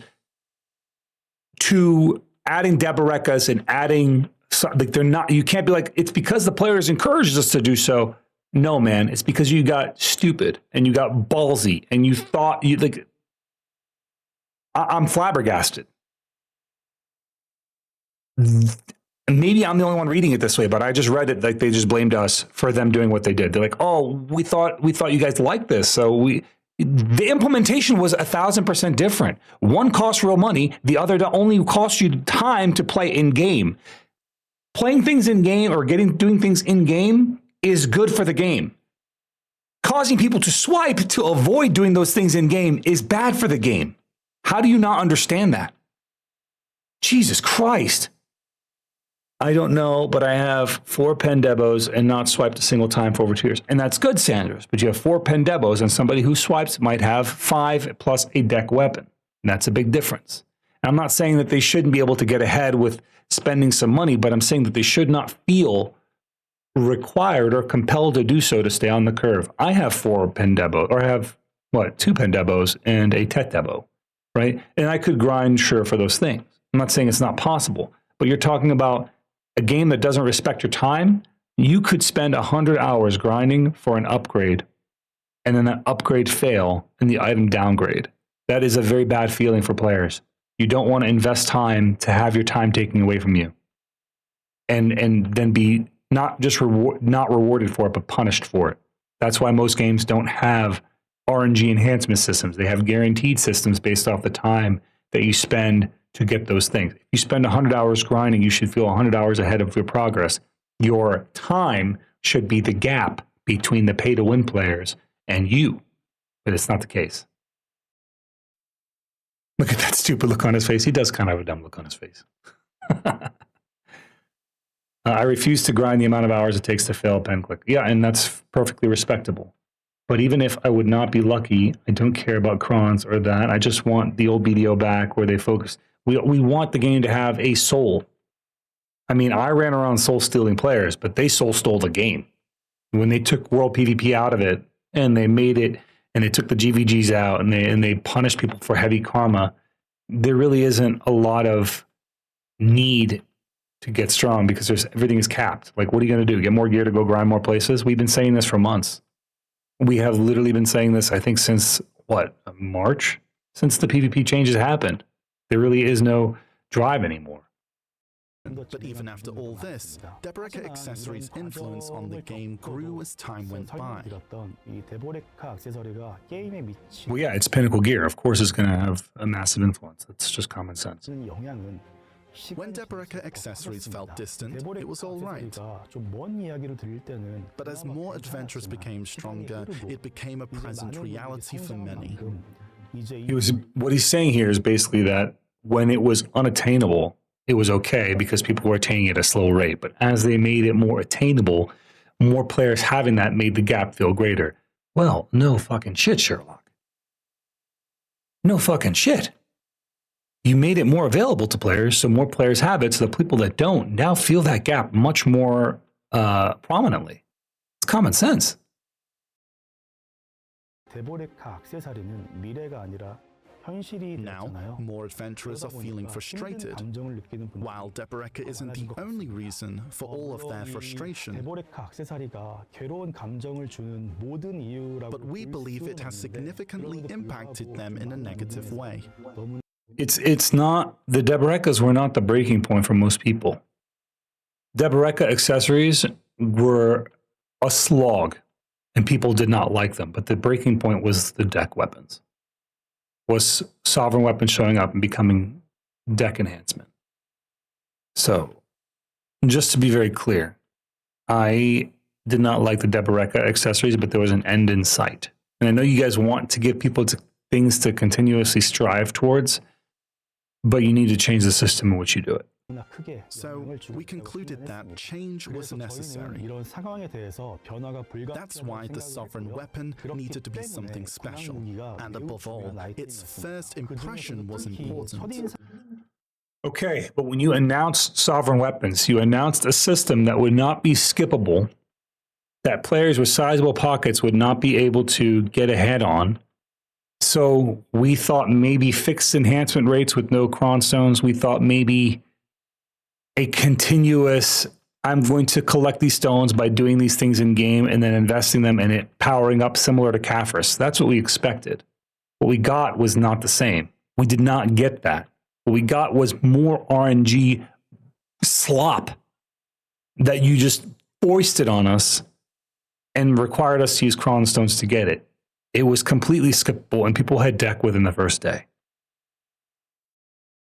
to adding Deberekas and adding, like, they're not, you can't be like, it's because the players encouraged us to do so. No, man, it's because you got stupid and you got ballsy and you thought you like. I'm flabbergasted. Maybe I'm the only one reading it this way, but I just read it like they just blamed us for them doing what they did. They're like, "Oh, we thought you guys liked this, so the implementation was 1,000% different. One costs real money, the other only costs you time to play in game. Playing things in game or doing things in game is good for the game. Causing people to swipe to avoid doing those things in game is bad for the game. How do you not understand that? Jesus Christ." I don't know, but I have 4 pen debos and not swiped a single time for over 2 years. And that's good, Sanders. But you have 4 pen debos, and somebody who swipes might have 5 plus a deck weapon. And that's a big difference. And I'm not saying that they shouldn't be able to get ahead with spending some money, but I'm saying that they should not feel required or compelled to do so to stay on the curve. I have 4 pen debos, or I have, 2 pen debos and a tet debo, right? And I could grind, sure, for those things. I'm not saying it's not possible, but you're talking about a game that doesn't respect your time. You could spend 100 hours grinding for an upgrade and then that upgrade fail and the item downgrade. That is a very bad feeling for players. You don't want to invest time to have your time taken away from you and then be not just not rewarded for it, but punished for it. That's why most games don't have RNG enhancement systems. They have guaranteed systems based off the time that you spend to get those things. If you spend 100 hours grinding, you should feel 100 hours ahead of your progress. Your time should be the gap between the pay-to-win players and you, but it's not the case. Look at that stupid look on his face. He does kind of have a dumb look on his face. I refuse to grind the amount of hours it takes to fail a pen click. Yeah, and that's perfectly respectable. But even if I would not be lucky, I don't care about crons or that. I just want the old BDO back where they focus. We want the game to have a soul. I mean, I ran around soul stealing players, but they soul stole the game. When they took world PvP out of it and they made it and they took the GVGs out and they punished people for heavy karma, there really isn't a lot of need to get strong because everything is capped. Like, what are you going to do? Get more gear to go grind more places? We've been saying this for months. We have literally been saying this, I think, since March? Since the PvP changes happened. There really is no drive anymore. But even after all this, Devtalk accessories' influence on the game grew as time went by. Well, yeah, it's pinnacle gear. Of course it's going to have a massive influence. That's just common sense. When Devtalk accessories felt distant, it was all right. But as more adventures became stronger, it became a present reality for many. What he's saying here is basically that when it was unattainable, it was okay because people were attaining it at a slow rate. But as they made it more attainable, more players having that made the gap feel greater. Well, no fucking shit, Sherlock. No fucking shit. You made it more available to players, so more players have it, so the people that don't now feel that gap much more prominently. It's common sense. Now, more adventurers are feeling frustrated. While Devtalk isn't the only reason for all of their frustration, but we believe it has significantly impacted them in a negative way. It's not, the Devtalks were not the breaking point for most people. Devtalk accessories were a slog, and people did not like them, but the breaking point was the deck weapons. Was sovereign weapons showing up and becoming deck enhancement. So, just to be very clear, I did not like the Devtalk accessories, but there was an end in sight. And I know you guys want to give people things to continuously strive towards, but you need to change the system in which you do it. So, we concluded that change was necessary. That's why the sovereign weapon needed to be something special, and above all, its first impression was important. Okay, but when you announced sovereign weapons, you announced a system that would not be skippable, that players with sizable pockets would not be able to get ahead on. So we thought maybe fixed enhancement rates with no cron stones. We thought maybe a continuous I'm going to collect these stones by doing these things in game and then investing them and it powering up similar to Caphras. That's what we expected. What we got was not the same. We did not get that. What we got was more RNG slop that you just foisted on us and required us to use Cron Stones to get it. It was completely skippable, and people had deck within the first day.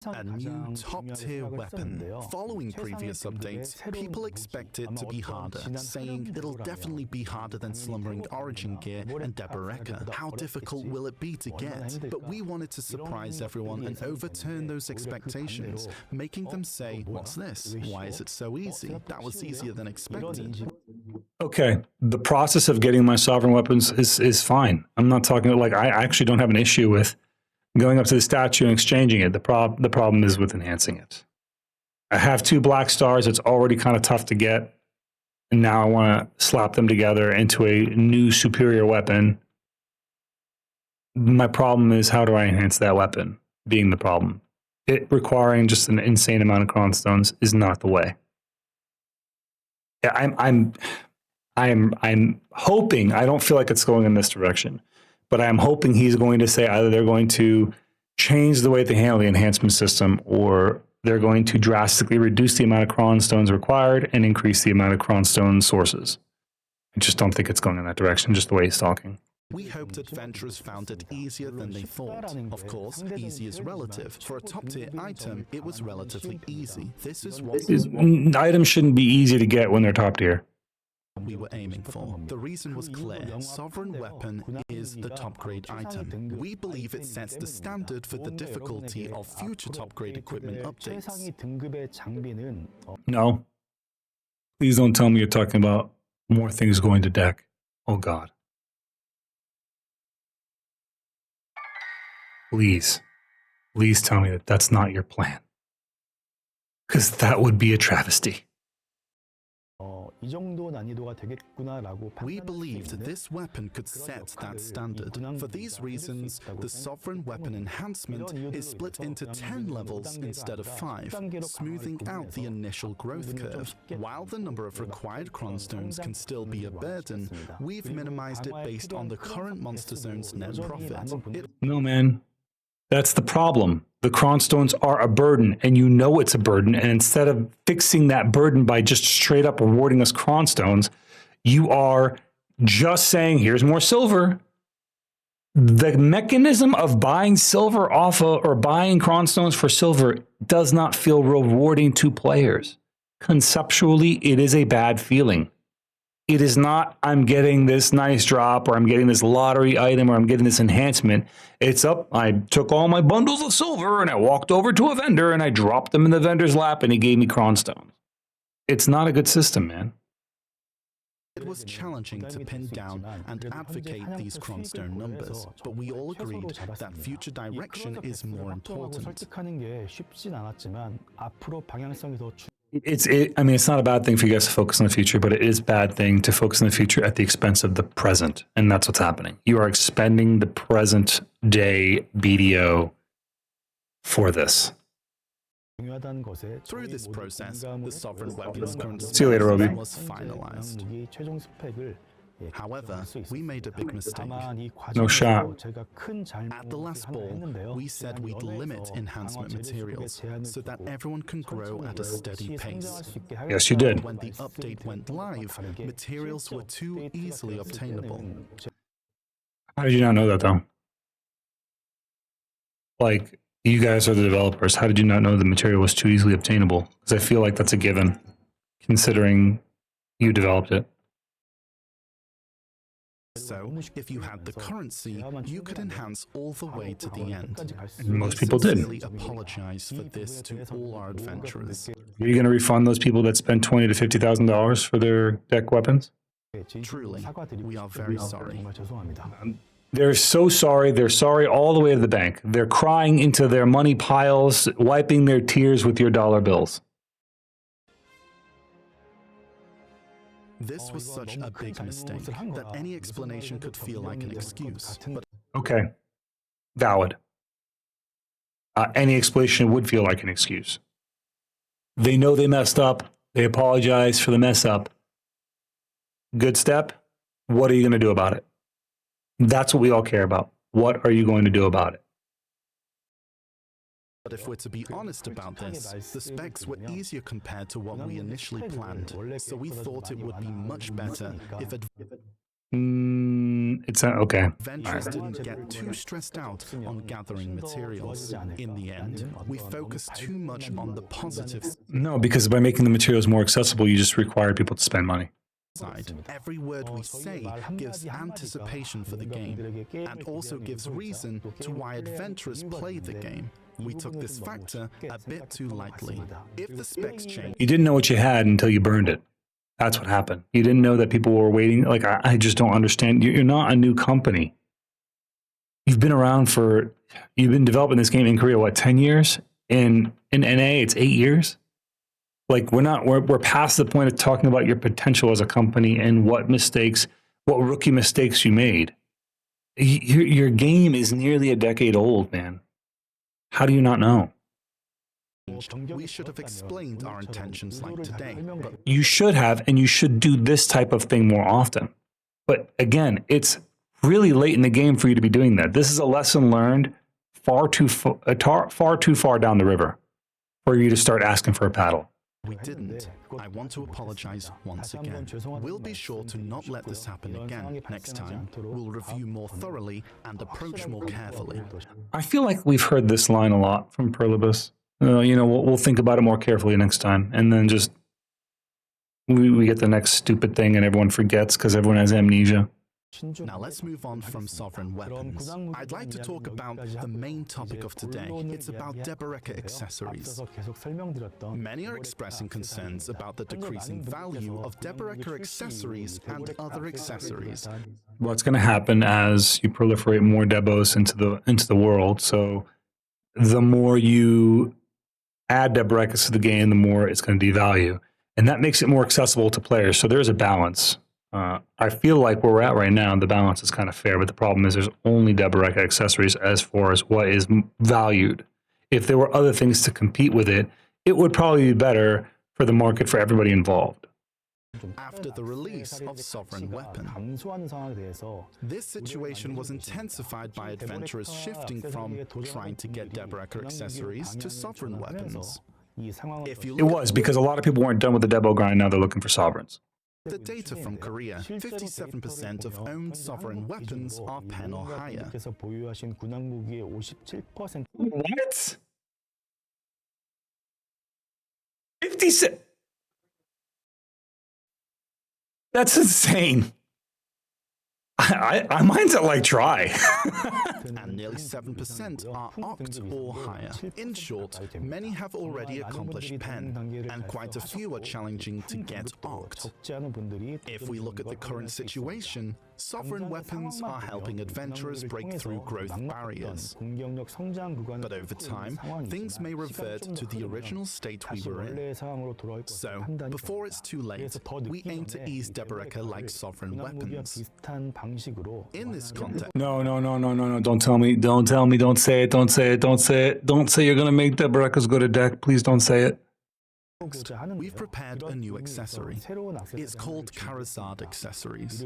A new top-tier weapon. Following previous updates, people expect it to be harder, saying it'll definitely be harder than Slumbering Origin Gear and Deboreka. How difficult will it be to get? But we wanted to surprise everyone and overturn those expectations, making them say, what's this? Why is it so easy? That was easier than expected. Okay, the process of getting my sovereign weapons is fine. I'm not talking like I actually don't have an issue with going up to the statue and exchanging it. The problem is with enhancing it. I have 2 black stars. It's already kind of tough to get. And now I want to slap them together into a new superior weapon. My problem is, how do I enhance that weapon being the problem? It requiring just an insane amount of Cron Stones is not the way. Yeah, I'm hoping, I don't feel like it's going in this direction, but I'm hoping he's going to say either they're going to change the way they handle the enhancement system, or they're going to drastically reduce the amount of Cron Stones required and increase the amount of Cron Stone sources. I just don't think it's going in that direction, just the way he's talking. We hoped adventurers found it easier than they thought. Of course, easy is relative. For a top-tier item, it was relatively easy. This is what items shouldn't be easy to get when they're top tier. We were aiming for. The reason was clear. Sovereign Weapon is the top-grade item. We believe it sets the standard for the difficulty of future top-grade equipment updates. No. Please don't tell me you're talking about more things going to deck. Oh, God. Please. Please tell me that that's not your plan. Because that would be a travesty. We believed this weapon could set that standard. For these reasons, the Sovereign Weapon enhancement is split into 10 levels instead of 5, smoothing out the initial growth curve. While the number of required Cron Stones can still be a burden, we've minimized it based on the current Monster Zone's net profit. No, man. That's the problem. The Cron Stones are a burden, and you know it's a burden, and instead of fixing that burden by just straight up rewarding us Cron Stones, you are just saying, here's more silver. The mechanism of buying silver off of, or buying Cron Stones for silver does not feel rewarding to players. Conceptually, it is a bad feeling. It is not, I'm getting this nice drop, or I'm getting this lottery item, or I'm getting this enhancement. It's up, I took all my bundles of silver and I walked over to a vendor and I dropped them in the vendor's lap and he gave me Cron Stones. It's not a good system, man. It was challenging to pin down and advocate these Cron Stone numbers, but we all agreed that future direction is more important. I mean, it's not a bad thing for you guys to focus on the future, but it is a bad thing to focus on the future at the expense of the present. And that's what's happening. You are expending the present day BDO for this. Through this process, the Sovereign Weapon's current See you later, Roby. was finalized. However, we made a big mistake. No shot. At the last ball, we said we'd limit enhancement materials so that everyone can grow at a steady pace. Yes, you did. When the update went live, materials were too easily obtainable. How did you not know that, though? Like, you guys are the developers. How did you not know the material was too easily obtainable? Because I feel like that's a given, considering you developed it. So, if you had the currency, you could enhance all the way to the end. And most people did. I sincerely apologize for this to all our adventurers. Are you going to refund those people that spent $20,000 to $50,000 for their deck weapons? Truly, we are very sorry. They're so sorry. They're sorry all the way to the bank. They're crying into their money piles, wiping their tears with your dollar bills. This was such a big mistake that any explanation could feel like an excuse. But Okay. Valid. Any explanation would feel like an excuse. They know they messed up. They apologize for the mess up. Good step. What are you going to do about it? That's what we all care about. What are you going to do about it? But if we're to be honest about this, the specs were easier compared to what we initially planned, so we thought it would be much better if It's not okay. adventurers didn't get too stressed out on gathering materials. In the end, we focused too much on the positive No, because by making the materials more accessible, you just require people to spend money. side. Every word we say gives anticipation for the game, and also gives reason to why adventurers play the game. We took this factor a bit too lightly. If the specs change, You didn't know what you had until you burned it. That's what happened. You didn't know that people were waiting. Like, I just don't understand. You're not a new company. You've been developing this game in Korea, what, 10 years? In NA, it's 8 years? Like, we're past the point of talking about your potential as a company and what rookie mistakes you made. Your game is nearly a decade old, man. How do you not know? we should have explained our intentions like today, but You should have, and you should do this type of thing more often. But again, it's really late in the game for you to be doing that. This is a lesson learned far too far down the river for you to start asking for a paddle. we didn't. I want to apologize once again. We'll be sure to not let this happen again next time. We'll review more thoroughly and approach more carefully. I feel like we've heard this line a lot from Perlibus. We'll think about it more carefully next time, and then just we get the next stupid thing, and everyone forgets because everyone has amnesia. Now let's move on from sovereign weapons. I'd like to talk about the main topic of today. It's about Deboreka accessories. Many are expressing concerns about the decreasing value of Deboreka accessories and other accessories. What's going to happen as you proliferate more Debos into the world? So the more you add Deberekas to the game, the more it's going to devalue, and that makes it more accessible to players. So there's a balance. I feel like where we're at right now, the balance is kind of fair, but the problem is there's only Deboreka accessories as far as what is valued. If there were other things to compete with it, it would probably be better for the market for everybody involved. After the release of Sovereign Weapon, this situation was intensified by adventurers shifting from trying to get Deboreka accessories to Sovereign Weapons. If you It look was because a lot of people weren't done with the Debo grind. Now they're looking for sovereigns. at the data from Korea, 57% of owned Sovereign Weapons are pen or higher. What? 56. That's insane. Mine's at like try. And nearly 7% are Oct or higher. In short, many have already accomplished pen, and quite a few are challenging to get Oct. If we look at the current situation, Sovereign Weapons are helping adventurers break through growth barriers. But over time, things may revert to the original state we were in. So, before it's too late, we aim to ease Deboreka like Sovereign Weapons. In this context, No. Don't tell me. Don't say it. Don't say you're going to make Deberekas go to deck. Please don't say it. we've prepared a new accessory. It's called Karazad accessories.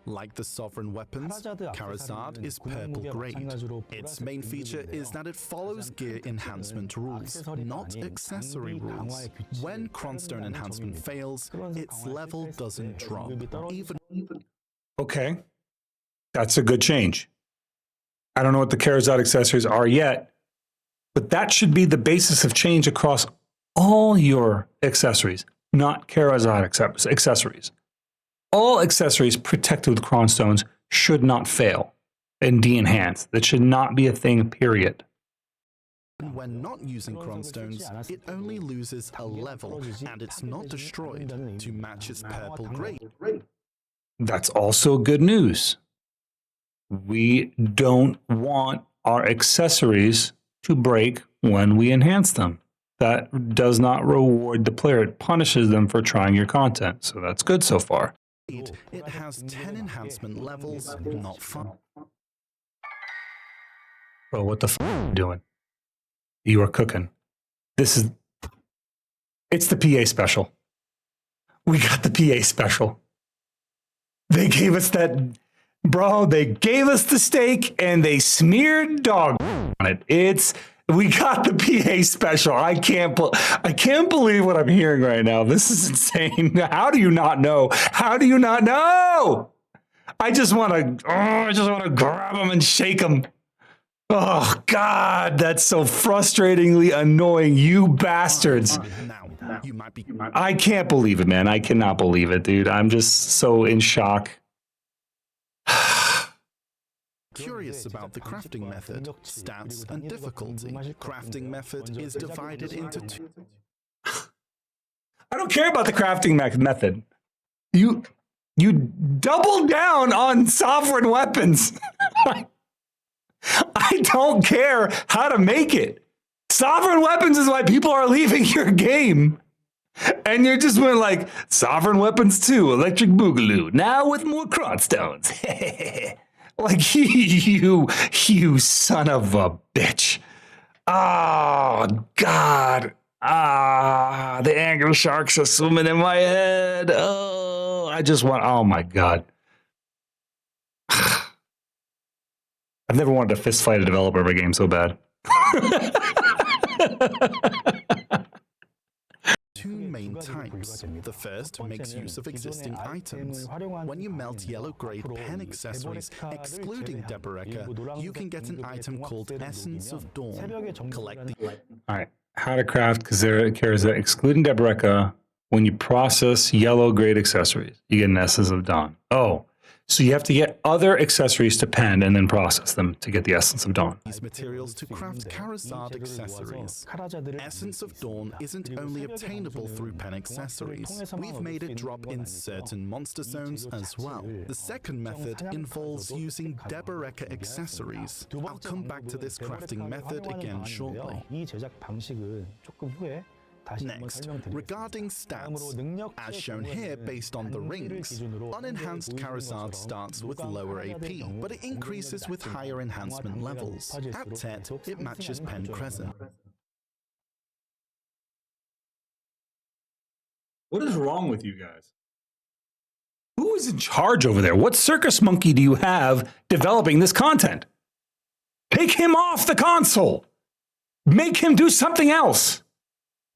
Like the Sovereign Weapons, Karazad is purple grade. Its main feature is that it follows gear enhancement rules, not accessory rules. When Cronstone enhancement fails, its level doesn't drop. Okay. That's a good change. I don't know what the Karazad accessories are yet, but that should be the basis of change across all your accessories, not Karazad accessories. All accessories protected with Cronstones should not fail and de-enhance. That should not be a thing, period. When not using Cronstones, it only loses a level, and it's not destroyed to match its purple grade. That's also good news. We don't want our accessories to break when we enhance them. That does not reward the player. It punishes them for trying your content. So that's good so far. It has 10 enhancement levels, not 5. Bro, what the f are you doing? You are cooking. This is It's the PA special. We got the PA special. They gave us that, bro. They gave us the steak and they smeared dog on it. We got the PA special. I can't believe what I'm hearing right now. This is insane. How do you not know? How do you not know? I just want to grab them and shake them. Oh God, that's so frustratingly annoying. You bastards. I can't believe it, man. I cannot believe it, dude. I'm just so in shock. Curious about the crafting method, stats, and difficulty. Crafting method is divided into two. I don't care about the crafting method. You double down on sovereign weapons. I don't care how to make it. Sovereign weapons is why people are leaving your game. And you just went like, Sovereign Weapons 2, Electric Boogaloo, now with more cronstones. Like, you son of a bitch. Oh, God. The anger sharks are swimming in my head. Oh, oh my God. I've never wanted to fist fight a developer of a game so bad. Two main types. The first makes use of existing items. When you melt yellow-grade pen accessories, excluding Deboreka, you can get an item called Essence of Dawn. Collect the... All right. How to craft Karazad, excluding Deboreka, when you process yellow-grade accessories, you get an Essence of Dawn. Oh. So you have to get other accessories to pen and then process them to get the Essence of Dawn. These materials to craft Karazad accessories. Essence of Dawn isn't only obtainable through pen accessories. We've made it drop in certain monster zones as well. The second method involves using Deboreka accessories. I'll come back to this crafting method again shortly. Next, regarding stats, as shown here based on the rings, unenhanced Karazad starts with lower AP, but it increases with higher enhancement levels. At Tet, it matches Pen Crescent. What is wrong with you guys? Who is in charge over there? What circus monkey do you have developing this content? Take him off the console. Make him do something else.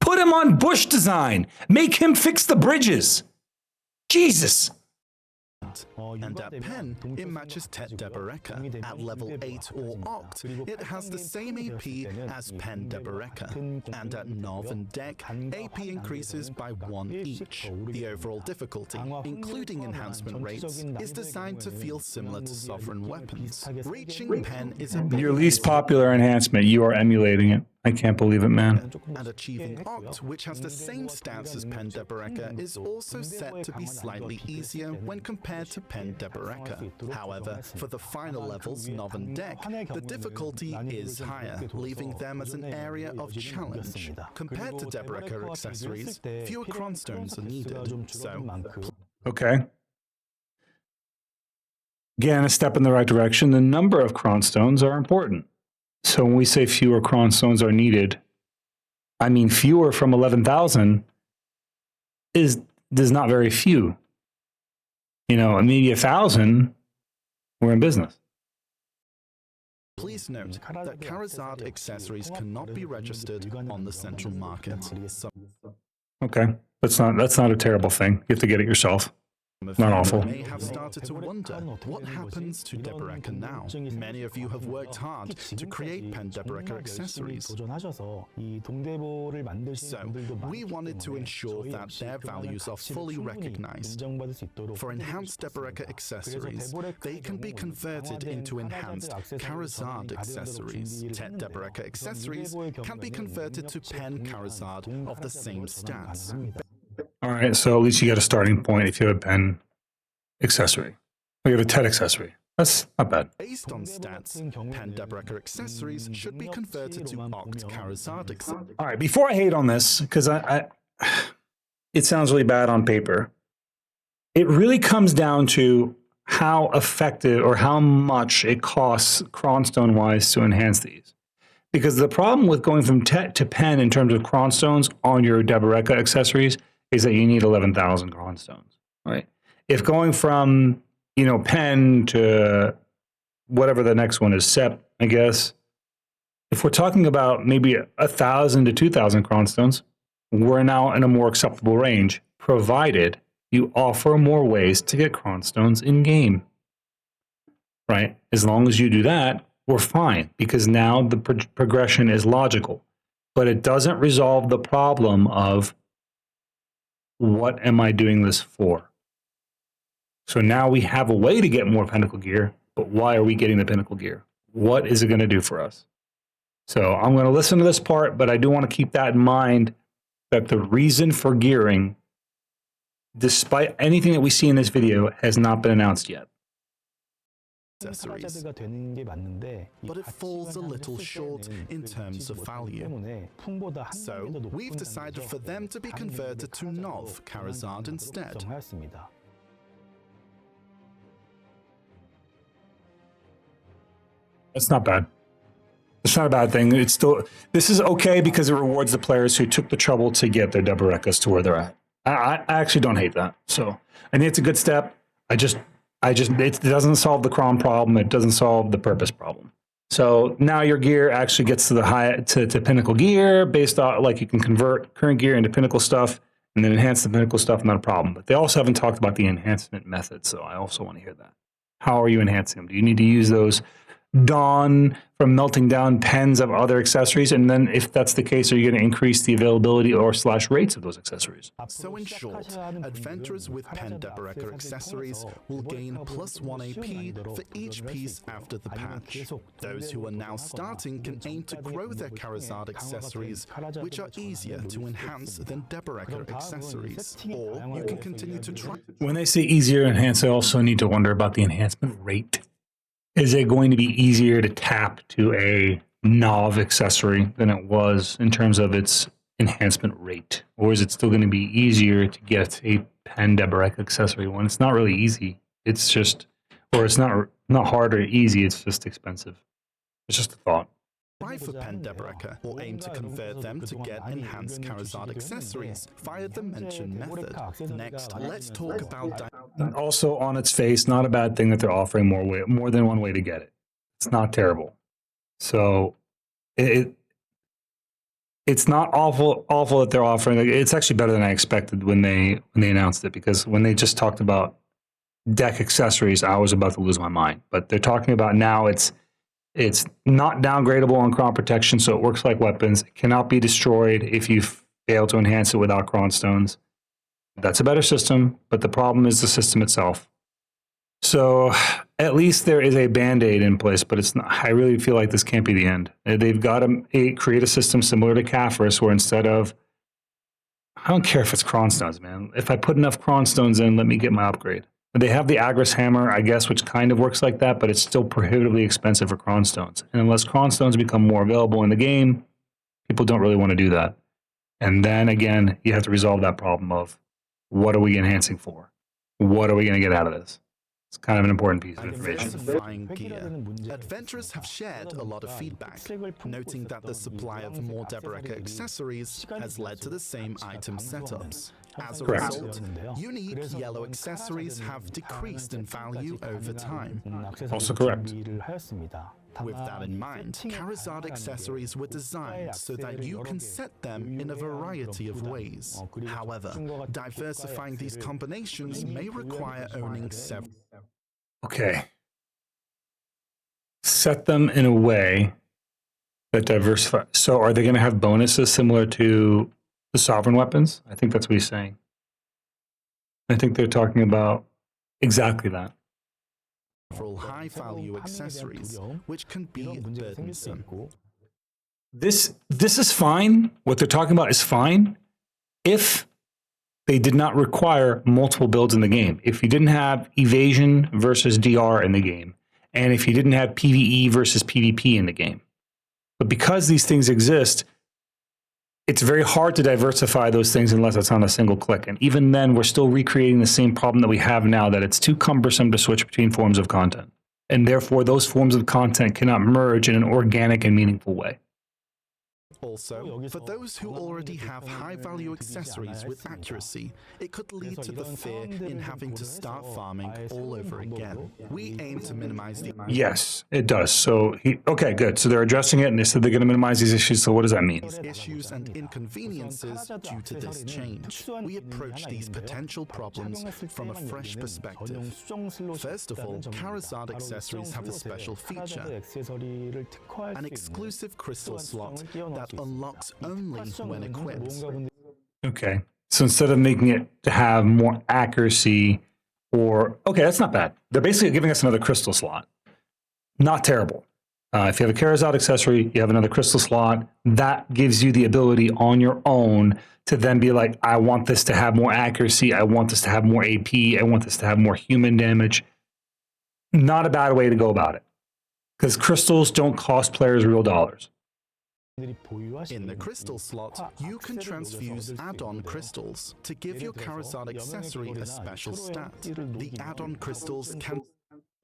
Put him on bush design. Make him fix the bridges. Jesus. And at Pen, it matches Tet Deboreka. At level 8 or Oct, it has the same AP as Pen Deboreka. And at Nov and Deck, AP increases by 1 each. The overall difficulty, including enhancement rates, is designed to feel similar to Sovereign Weapons. Reaching Pen is a your least popular enhancement. You are emulating it. I can't believe it, man. And achieving Oct, which has the same stats as Pen Deboreka, is also set to be slightly easier when compared to Pen Deboreka. However, for the final levels, Nov and Deck, the difficulty is higher, leaving them as an area of challenge. Compared to Deboreka accessories, fewer cronstones are needed. So, okay. Again, a step in the right direction. The number of cronstones are important. So when we say fewer cronstones are needed, I mean fewer from 11,000 is not very few. You know, maybe 1,000, we're in business. Please note that Karazad accessories cannot be registered on the central market. Okay, that's not a terrible thing. You have to get it yourself. Not awful. May have started to wonder what happens to Deboreka now. Many of you have worked hard to create Pen Deboreka accessories. So, we wanted to ensure that their values are fully recognized. For enhanced Deboreka accessories, they can be converted into enhanced Karazad accessories. Tet Deboreka accessories can be converted to Pen Karazad of the same stats. All right, so at least you got a starting point if you have a pen accessory. Or you have a Tet accessory. That's not bad. Based on stats, Pen Deboreka accessories should be converted to Oct Karazad accessories. All right, before I hate on this, because it sounds really bad on paper, it really comes down to how effective or how much it costs cronstone-wise to enhance these. Because the problem with going from Tet to Pen in terms of cron stones on your Deboreka accessories is that you need 11,000 cron stones, right? If going from, Pen to whatever the next one is, Sep, I guess, if we're talking about maybe 1,000 to 2,000 cron stones, we're now in a more acceptable range, provided you offer more ways to get cron stones in game, right? As long as you do that, we're fine, because now the progression is logical, but it doesn't resolve the problem of what am I doing this for? So now we have a way to get more pinnacle gear, but why are we getting the pinnacle gear? What is it going to do for us? So I'm going to listen to this part, but I do want to keep that in mind, that the reason for gearing, despite anything that we see in this video, has not been announced yet. Accessories. But it falls a little short in terms of value. So we've decided for them to be converted to Nov Charizard instead. It's not bad. It's not a bad thing. It's still, this is okay because it rewards the players who took the trouble to get their Deberekas to where they're at. I actually don't hate that. So I think it's a good step. It doesn't solve the cron problem. It doesn't solve the purpose problem. So now your gear actually gets to to pinnacle gear based on, like, you can convert current gear into pinnacle stuff and then enhance the pinnacle stuff, not a problem. But they also haven't talked about the enhancement method. So I also want to hear that. How are you enhancing them? Do you need to use those Dawn from melting down pens of other accessories? And then if that's the case, are you going to increase the availability or / rates of those accessories? So in short, adventurers with Pen Deboreka accessories will gain +1 AP for each piece after the patch. Those who are now starting can aim to grow their Charizard accessories, which are easier to enhance than Deboreka accessories. Or you can continue to try. When they say easier to enhance, I also need to wonder about the enhancement rate. Is it going to be easier to tap to a Nov accessory than it was in terms of its enhancement rate? Or is it still going to be easier to get a Pen Deboreka accessory when it's not really easy? It's just, or it's not hard or easy, it's just expensive. It's just a thought. Try for Pen Deboreka, or aim to convert them to get enhanced Charizard accessories via the mentioned method. Next, let's talk about... Also, on its face, not a bad thing that they're offering more than one way to get it. It's not terrible. So it's not awful that they're offering. It's actually better than I expected when they announced it, because when they just talked about deck accessories, I was about to lose my mind. But they're talking about now it's not downgradable on cron protection, so it works like weapons. It cannot be destroyed if you fail to enhance it without cron stones. That's a better system, but the problem is the system itself. So at least there is a band-aid in place, but it's not. I really feel like this can't be the end. They've got to create a system similar to Caphras, where instead of, I don't care if it's cron stones, man. If I put enough cron stones in, let me get my upgrade. They have the Agris Hammer, I guess, which kind of works like that, but it's still prohibitively expensive for cron stones. And unless cron stones become more available in the game, people don't really want to do that. And then again, you have to resolve that problem of, what are we enhancing for? What are we going to get out of this? It's kind of an important piece of information. Diversifying gear. Adventurers have shared a lot of feedback, noting that the supply of more Deboreka accessories has led to the same item setups. As a result, unique yellow accessories have decreased in value over time. Also correct. With that in mind, Charizard accessories were designed so that you can set them in a variety of ways. However, diversifying these combinations may require owning several. Okay. Set them in a way that diversify. So are they going to have bonuses similar to the sovereign weapons? I think that's what he's saying. I think they're talking about exactly that. High-value accessories, which can be burdensome. This is fine. What they're talking about is fine if they did not require multiple builds in the game. If you didn't have evasion versus DR in the game, and if you didn't have PvE versus PvP in the game. But because these things exist, it's very hard to diversify those things unless it's on a single click. And even then, we're still recreating the same problem that we have now, that it's too cumbersome to switch between forms of content. And therefore, those forms of content cannot merge in an organic and meaningful way. Also, for those who already have high-value accessories with accuracy, it could lead to the fear in having to start farming all over again. We aim to minimize the Yes, it does. So okay, good. So they're addressing it, and they said they're going to minimize these issues. So what does that mean? issues and inconveniences due to this change. We approach these potential problems from a fresh perspective. First of all, Charizard accessories have a special feature, an exclusive crystal slot that unlocks only when equipped. Okay. So instead of making it to have more accuracy, okay, that's not bad. They're basically giving us another crystal slot. Not terrible. If you have a Charizard accessory, you have another crystal slot. That gives you the ability on your own to then be like, I want this to have more accuracy. I want this to have more AP. I want this to have more human damage. Not a bad way to go about it, because crystals don't cost players real dollars. In the crystal slot, you can transfuse add-on crystals to give your Charizard accessory a special stat. The add-on crystals can...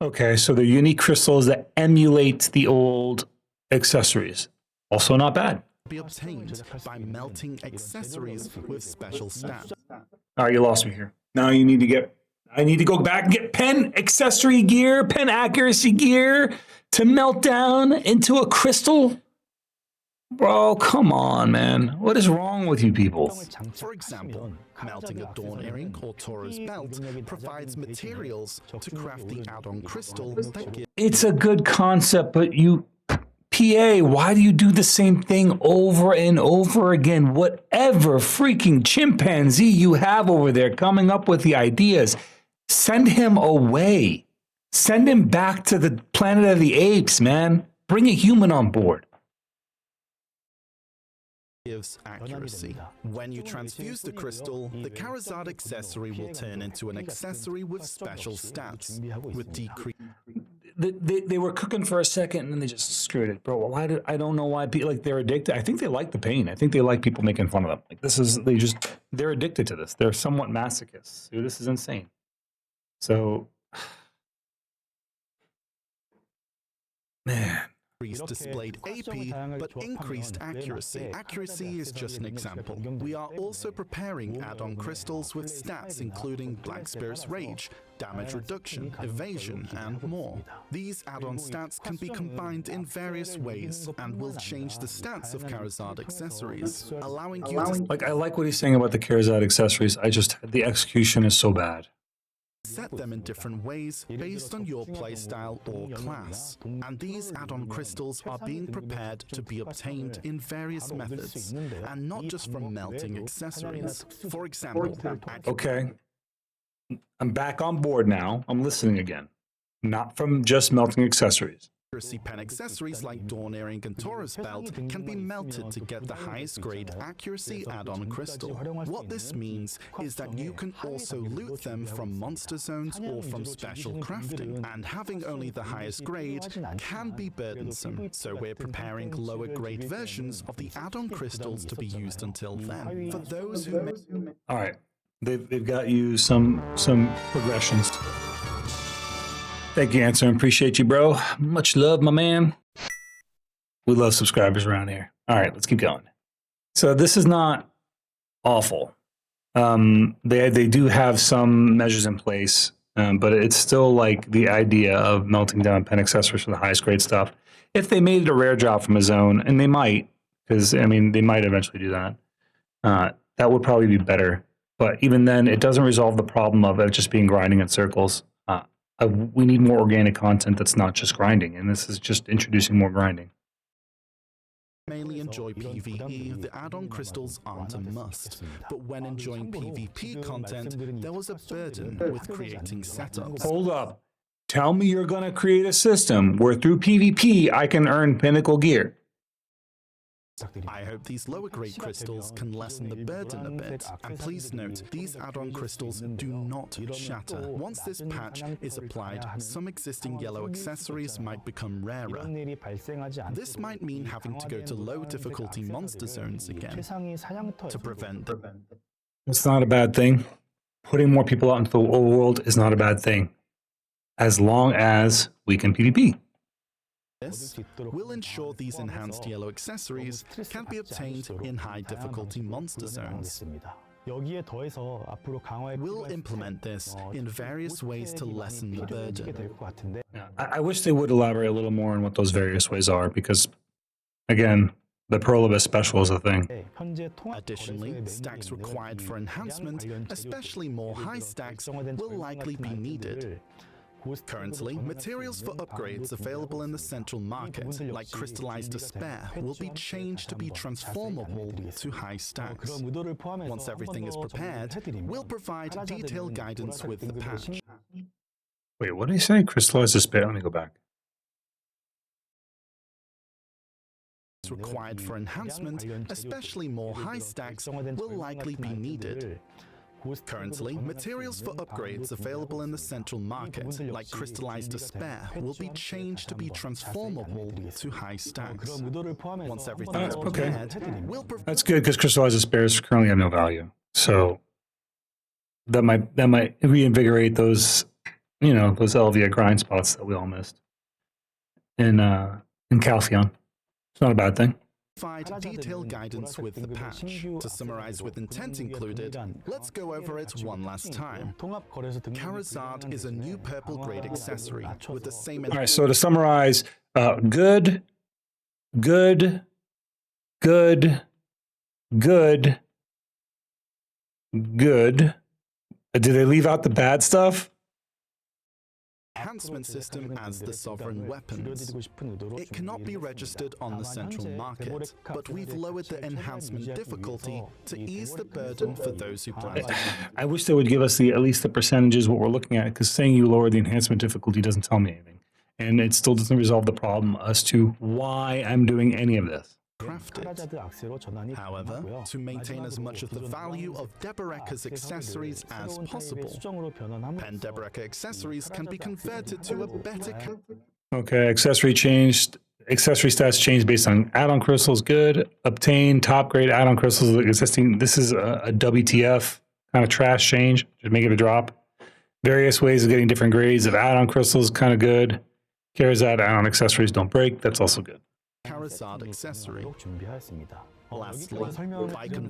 Okay, so they're unique crystals that emulate the old accessories. Also not bad. Be obtained by melting accessories with special stats. All right, you lost me here. Now I need to go back and get pen accessory gear, pen accuracy gear to melt down into a crystal. Bro, come on, man. What is wrong with you people? For example, melting a Dawn Earring or Tauros belt provides materials to craft the add-on crystal that gives... It's a good concept, but PA, why do you do the same thing over and over again? Whatever freaking chimpanzee you have over there coming up with the ideas, send him away. Send him back to the Planet of the Apes, man. Bring a human on board. Gives accuracy. When you transfuse the crystal, the Charizard accessory will turn into an accessory with special stats, with decrease. They were cooking for a second and then they just screwed it, bro. I don't know why people they're addicted. I think they like the pain. I think they like people making fun of them. They're addicted to this. They're somewhat masochists. Dude, this is insane. So, man. Displayed AP, but increased accuracy. Accuracy is just an example. We are also preparing add-on crystals with stats including Black Spirit's Rage, damage reduction, evasion, and more. These add-on stats can be combined in various ways and will change the stats of Charizard accessories, allowing you to... I like what he's saying about the Charizard accessories. The execution is so bad. Set them in different ways based on your playstyle or class. And these add-on crystals are being prepared to be obtained in various methods, and not just from melting accessories. For example... Okay. I'm back on board now. I'm listening again. Not from just melting accessories. Accuracy pen accessories like Dawn Earring and Tauros belt can be melted to get the highest grade accuracy add-on crystal. What this means is that you can also loot them from monster zones or from special crafting, and having only the highest grade can be burdensome, so we're preparing lower grade versions of the add-on crystals to be used until then. For those who... All right, they've got you some progressions. Thank you, Answer. Appreciate you, bro. Much love, my man. We love subscribers around here. All right, let's keep going. So this is not awful. They do have some measures in place, but it's still like the idea of melting down pen accessories for the highest grade stuff. If they made it a rare drop from a zone, and they might, because they might eventually do that. That would probably be better. But even then, it doesn't resolve the problem of it just being grinding in circles. We need more organic content that's not just grinding, and this is just introducing more grinding. Mainly enjoy PvE, the add-on crystals aren't a must. But when enjoying PvP content, there was a burden with creating setups. Hold up. Tell me you're going to create a system where through PvP I can earn pinnacle gear. I hope these lower grade crystals can lessen the burden a bit, and please note, these add-on crystals do not shatter. Once this patch is applied, some existing yellow accessories might become rarer. This might mean having to go to low difficulty monster zones again to prevent them. It's not a bad thing. Putting more people out into the overworld is not a bad thing, as long as we can PvP. This will ensure these enhanced yellow accessories can be obtained in high difficulty monster zones. We'll implement this in various ways to lessen the burden. Yeah, I wish they would elaborate a little more on what those various ways are, because, again, the Prolibus special is a thing. Additionally, stacks required for enhancement, especially more high stacks, will likely be needed. Currently, materials for upgrades available in the central market, like crystallized despair, will be changed to be transformable to high stacks. Once everything is prepared, we'll provide detailed guidance with the patch. Wait, what did he say? Crystallized despair? Let me go back. Required for enhancement, especially more high stacks, will likely be needed. Currently, materials for upgrades available in the central market, like crystallized despair, will be changed to be transformable to high stacks. Once everything is prepared, That's good, because crystallized despairs currently have no value. So that might reinvigorate those, those Elvia grind spots that we all missed in Calpheon. It's not a bad thing. Provide detailed guidance with the patch. To summarize with intent included, let's go over it one last time. Charizard is a new purple grade accessory with the same... All right, so to summarize, good. Did they leave out the bad stuff? Enhancement system as the sovereign weapons. It cannot be registered on the central market, but we've lowered the enhancement difficulty to ease the burden for those who plan to. I wish they would give us at least the percentages what we're looking at, because saying you lower the enhancement difficulty doesn't tell me anything, and it still doesn't resolve the problem as to why I'm doing any of this. Crafted. However, to maintain as much of the value of Deboreka's accessories as possible, Pen Deboreka accessories can be converted to a better... Okay, accessory stats changed based on add-on crystals. Good. Obtain top grade add-on crystals existing. This is a WTF kind of trash change. Just make it a drop. Various ways of getting different grades of add-on crystals, kind of good. Charizard add-on accessories don't break. That's also good. Charizard accessory. Lastly,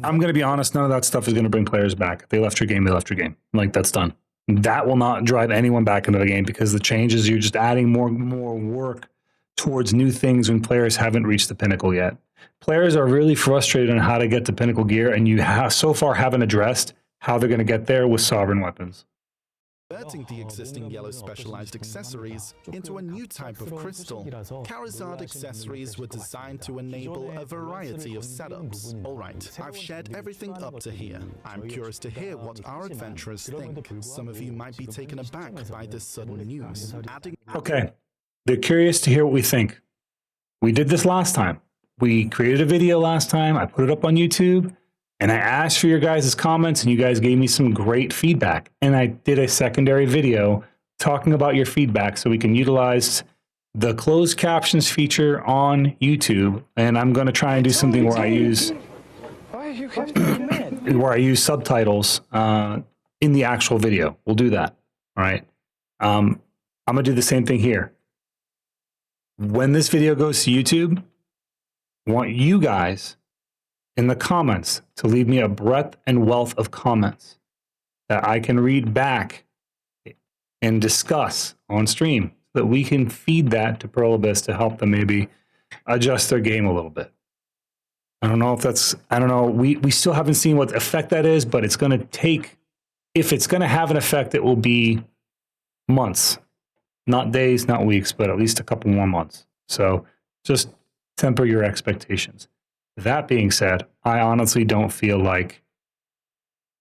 I'm going to be honest, none of that stuff is going to bring players back. If they left your game, they left your game. Like, that's done. That will not drive anyone back into the game, because the changes, you're just adding more work towards new things when players haven't reached the pinnacle yet. Players are really frustrated on how to get to pinnacle gear, and you so far haven't addressed how they're going to get there with sovereign weapons. Converting the existing yellow specialized accessories into a new type of crystal, Charizard accessories were designed to enable a variety of setups. Alright, I've shared everything up to here. I'm curious to hear what our adventurers think. Some of you might be taken aback by this sudden news. Okay, they're curious to hear what we think. We did this last time. We created a video last time. I put it up on YouTube. And I asked for your guys' comments, and you guys gave me some great feedback. And I did a secondary video talking about your feedback, so we can utilize the closed captions feature on YouTube. And I'm going to try and do something where I use subtitles in the actual video. We'll do that. All right. I'm going to do the same thing here. When this video goes to YouTube, I want you guys in the comments to leave me a breadth and wealth of comments that I can read back and discuss on stream, so that we can feed that to Prolibus to help them maybe adjust their game a little bit. I don't know if that's, I don't know. We still haven't seen what effect that is, but it's going to take, if it's going to have an effect, it will be months, not days, not weeks, but at least a couple more months. So just temper your expectations. That being said, I honestly don't feel like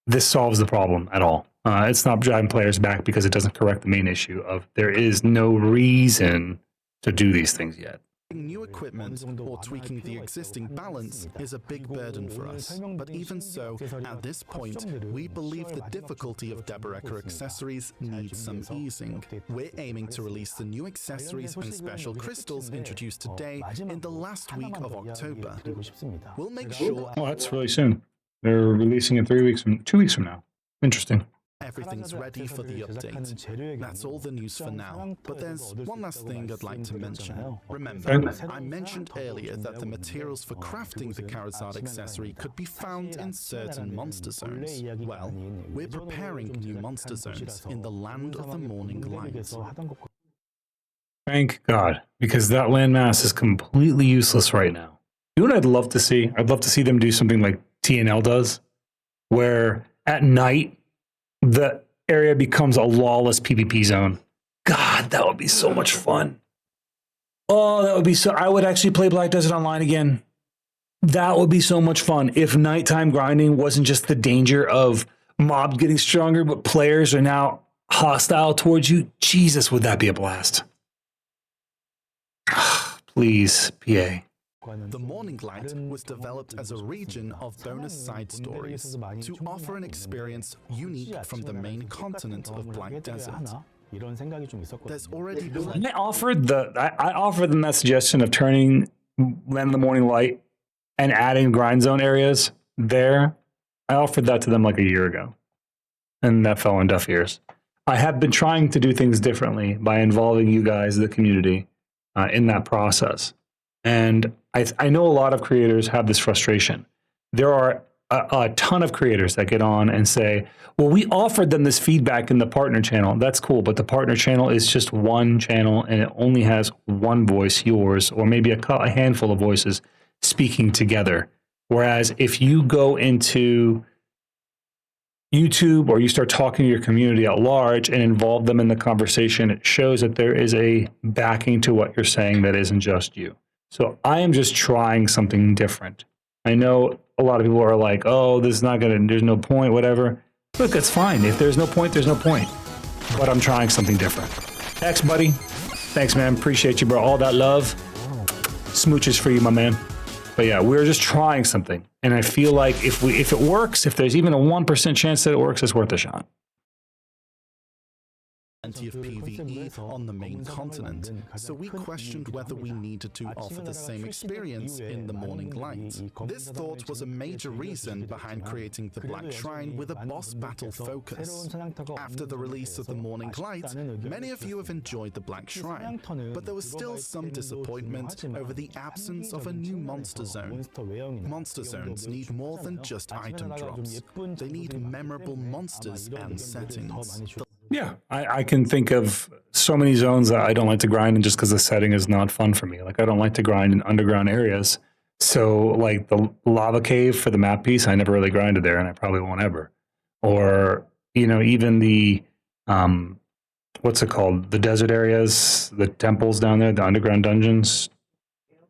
this solves the problem at all. It's not driving players back, because it doesn't correct the main issue of there is no reason to do these things yet. New equipment or tweaking the existing balance is a big burden for us, but even so, at this point, we believe the difficulty of Deboreka accessories needs some easing. We're aiming to release the new accessories and special crystals introduced today in the last week of October. We'll make sure... Oh, that's really soon. They're releasing it 2 weeks from now. Interesting. Everything's ready for the update. That's all the news for now. But there's one last thing I'd like to mention. Remember, I mentioned earlier that the materials for crafting the Charizard accessory could be found in certain monster zones. Well, we're preparing new monster zones in the Land of the Morning Light. Thank God, because that landmass is completely useless right now. You know what I'd love to see? I'd love to see them do something like TNL does, where at night, the area becomes a lawless PvP zone. God, that would be so much fun. Oh, that would be so... I would actually play Black Desert Online again. That would be so much fun if nighttime grinding wasn't just the danger of mobs getting stronger, but players are now hostile towards you. Jesus, would that be a blast? Please, PA. The Morning Light was developed as a region of bonus side stories to offer an experience unique from the main continent of Black Desert. There's already I offered them that suggestion of turning Land of the Morning Light and adding grind zone areas there. I offered that to them like a year ago, and that fell on deaf ears. I have been trying to do things differently by involving you guys, the community, in that process. And I know a lot of creators have this frustration. There are a ton of creators that get on and say, well, we offered them this feedback in the partner channel. That's cool, but the partner channel is just one channel and it only has one voice, yours, or maybe a handful of voices speaking together. Whereas if you go into YouTube or you start talking to your community at large and involve them in the conversation, it shows that there is a backing to what you're saying that isn't just you. So I am just trying something different. I know a lot of people are like, oh, this is not going to, there's no point, whatever. Look, that's fine. If there's no point, there's no point. But I'm trying something different. X, buddy. Thanks, man. Appreciate you, bro. All that love. Smooches for you, my man. But yeah, we're just trying something. And I feel like if it works, if there's even a 1% chance that it works, it's worth a shot. Plenty of PvE on the main continent, so we questioned whether we needed to offer the same experience in the Morning Light. This thought was a major reason behind creating the Black Shrine with a boss battle focus. After the release of the Morning Light, many of you have enjoyed the Black Shrine, but there was still some disappointment over the absence of a new monster zone. Monster zones need more than just item drops. They need memorable monsters and settings. Yeah, I can think of so many zones that I don't like to grind in just because the setting is not fun for me. Like I don't like to grind in underground areas. So like the lava cave for the map piece, I never really grinded there and I probably won't ever. Or, you know, even the, what's it called? The desert areas, the temples down there, the underground dungeons.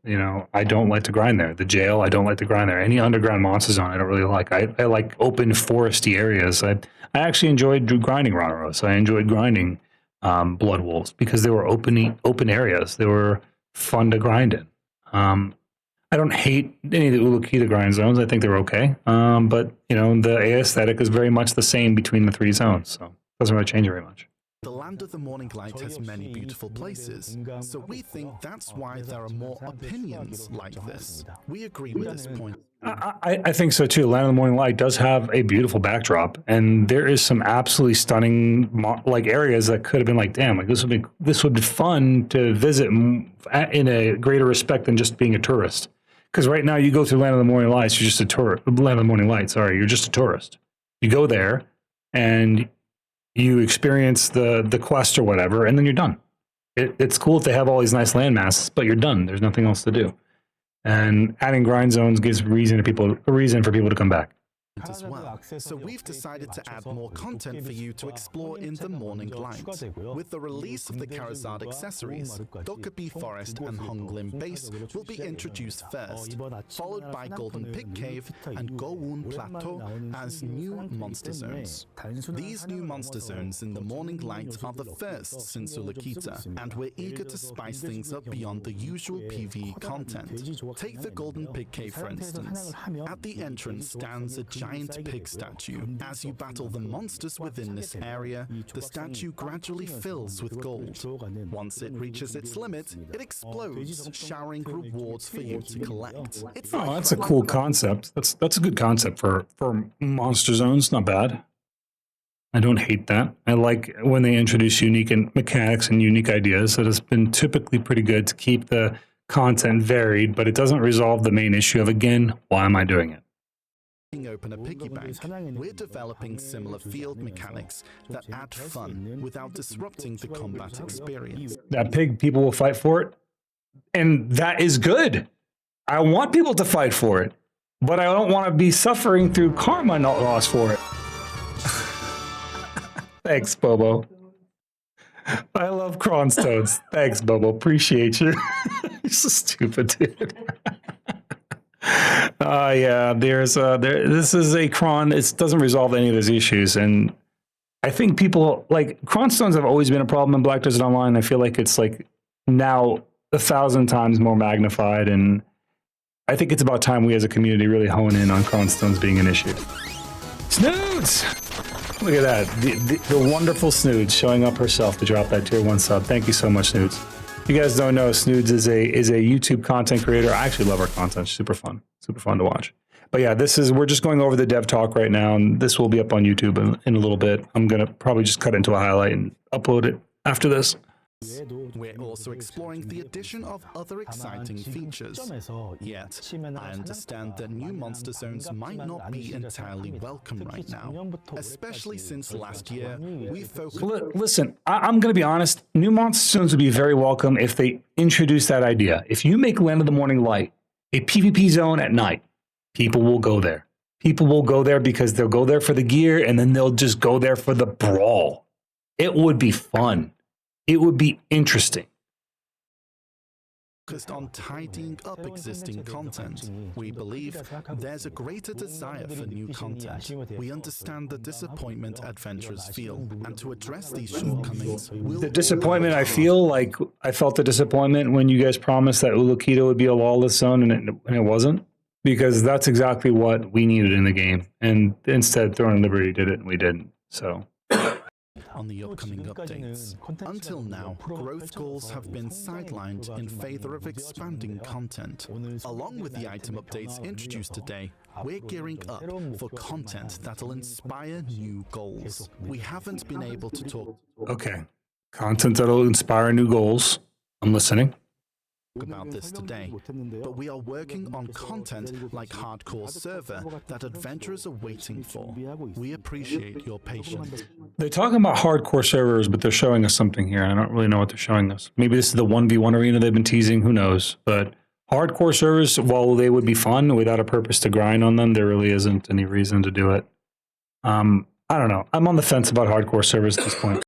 You know, I don't like to grind there. The jail, I don't like to grind there. Any underground monster zone, I don't really like. I like open foresty areas. I actually enjoyed grinding Ranaros. I enjoyed grinding Blood Wolves because they were open areas. They were fun to grind in. I don't hate any of the Ulukita grind zones. I think they're okay. But, you know, the aesthetic is very much the same between the three zones. So it doesn't really change very much. The Land of the Morning Light has many beautiful places, so we think that's why there are more opinions like this. We agree with this point. I think so too. Land of the Morning Light does have a beautiful backdrop, and there is some absolutely stunning like areas that could have been like, damn, like this would be fun to visit in a greater respect than just being a tourist. Because right now you go through Land of the Morning Lights, you're just a tourist. Land of the Morning Light, sorry, you're just a tourist. You go there and you experience the quest or whatever, and then you're done. It's cool if they have all these nice land masses, but you're done. There's nothing else to do. And adding grind zones gives a reason for people to come back. As well. So we've decided to add more content for you to explore in the Morning Light. With the release of the Charizard accessories, Dokkaebi Forest and Honglim Base will be introduced first, followed by Golden Pig Cave and Gowon Plateau as new monster zones. These new monster zones in the Morning Light are the first since Ulukita, and we're eager to spice things up beyond the usual PvE content. Take the Golden Pig Cave for instance. At the entrance stands a giant pig statue. As you battle the monsters within this area, the statue gradually fills with gold. Once it reaches its limit, it explodes, showering rewards for you to collect. That's a cool concept. That's a good concept for monster zones. Not bad. I don't hate that. I like when they introduce unique mechanics and unique ideas. It has been typically pretty good to keep the content varied, but it doesn't resolve the main issue of, again, why am I doing it? Open a piggy bank, we're developing similar field mechanics that add fun without disrupting the combat experience. That pig, people will fight for it, and that is good. I want people to fight for it, but I don't want to be suffering through karma loss for it. Thanks, Bobo. I love Cronstones. Thanks, Bobo. Appreciate you. You're so stupid, dude. Yeah, this is a cron. It doesn't resolve any of those issues, and I think people like cronstones have always been a problem in Black Desert Online. I feel like it's like now 1,000 times more magnified, and I think it's about time we as a community really hone in on cronstones being an issue. Snoods! Look at that, the wonderful Snoods showing up herself to drop that tier 1 sub. Thank you so much, Snoods. If you guys don't know, Snoods is a YouTube content creator. I actually love her content. She's super fun to watch. But yeah, we're just going over the dev talk right now, and this will be up on YouTube in a little bit. I'm gonna probably just cut into a highlight and upload it after this. We're also exploring the addition of other exciting features. Yet, I understand that new monster zones might not be entirely welcome right now, especially since last year we focused... Listen, I'm going to be honest. New monster zones would be very welcome if they introduce that idea. If you make Land of the Morning Light a PvP zone at night, people will go there. People will go there because they'll go there for the gear, and then they'll just go there for the brawl. It would be fun. It would be interesting. Focused on tidying up existing content. We believe there's a greater desire for new content. We understand the disappointment adventurers feel, and to address these shortcomings, the disappointment I feel, like I felt the disappointment when you guys promised that Ulukita would be a lawless zone, and it wasn't, because that's exactly what we needed in the game, and instead Throne of Liberty did it, and we didn't. So. On the upcoming updates. Until now, growth goals have been sidelined in favor of expanding content. Along with the item updates introduced today, we're gearing up for content that'll inspire new goals. We haven't been able to talk... Okay. Content that'll inspire new goals. I'm listening. About this today, but we are working on content like Hardcore Server that adventurers are waiting for. We appreciate your patience. They're talking about hardcore servers, but they're showing us something here. I don't really know what they're showing us. Maybe this is the 1v1 arena they've been teasing, who knows. But hardcore servers, while they would be fun without a purpose to grind on them, there really isn't any reason to do it. I don't know. I'm on the fence about hardcore servers at this point.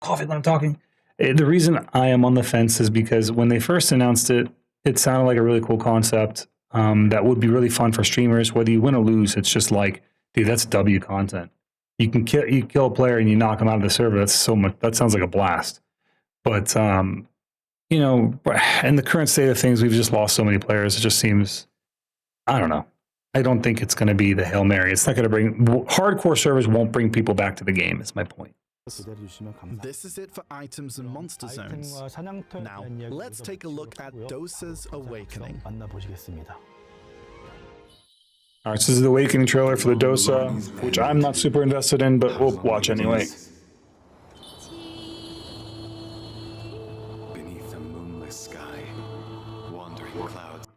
Coffee when I'm talking. The reason I am on the fence is because when they first announced it, it sounded like a really cool concept that would be really fun for streamers. Whether you win or lose, it's just like, dude, that's W content. You kill a player and you knock him out of the server. That's so much. That sounds like a blast. But you know, in the current state of things, we've just lost so many players. It just seems, I don't know. I don't think it's going to be the Hail Mary. It's not going to bring hardcore servers. Won't bring people back to the game. Is my point. This is it for items and monster zones. Now, let's take a look at Dosa's Awakening. All right, so this is the Awakening trailer for the Dosa, which I'm not super invested in, but we'll watch anyway. Beneath a moonless sky, wandering clouds.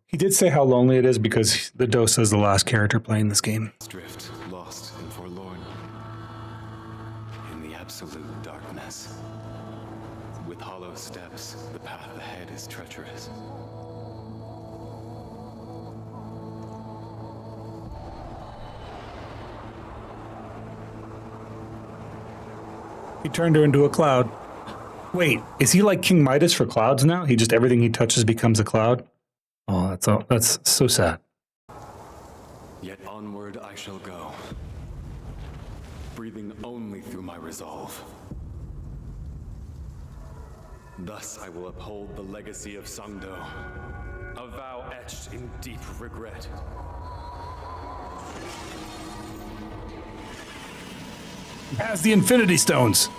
He did say how lonely it is because the Dosa is the last character playing this game. Drift, lost and forlorn. In the absolute darkness. With hollow steps, the path ahead is treacherous. He turned her into a cloud. Wait, is he like King Midas for clouds now? He just, everything he touches becomes a cloud? Oh, that's so sad. Yet onward I shall go, breathing only through my resolve. Thus I will uphold the legacy of Sangdo, a vow etched in deep regret. Has the Infinity Stones.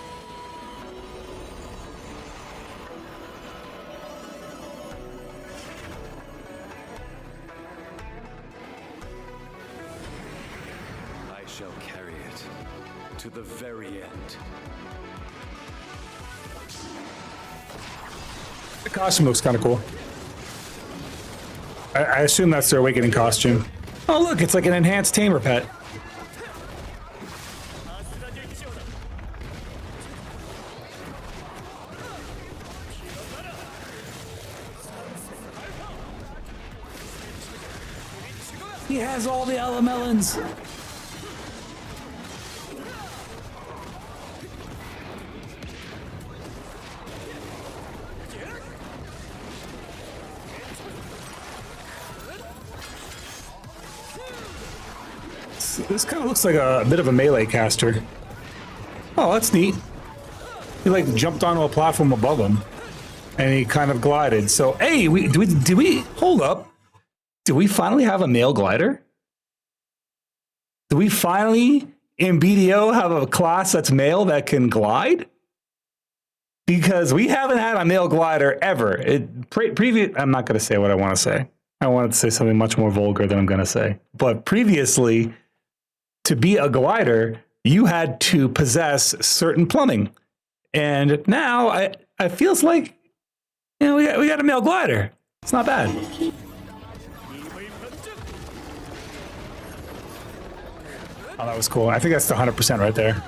I shall carry it to the very The costume looks kind of cool. I assume that's their awakening costume. Oh, look, it's like an enhanced tamer pet. He has all the elemelons. This kind of looks like a bit of a melee caster. Oh, that's neat. He like jumped onto a platform above him, and he kind of glided. So, hey, did we hold up? Do we finally have a male glider? Do we finally in BDO have a class that's male that can glide? Because we haven't had a male glider ever. I'm not going to say what I want to say. I wanted to say something much more vulgar than I'm going to say. But previously, to be a glider, you had to possess certain plumbing. And now it feels like, you know, we got a male glider. It's not bad. Oh, that was cool. I think that's the 100% right there.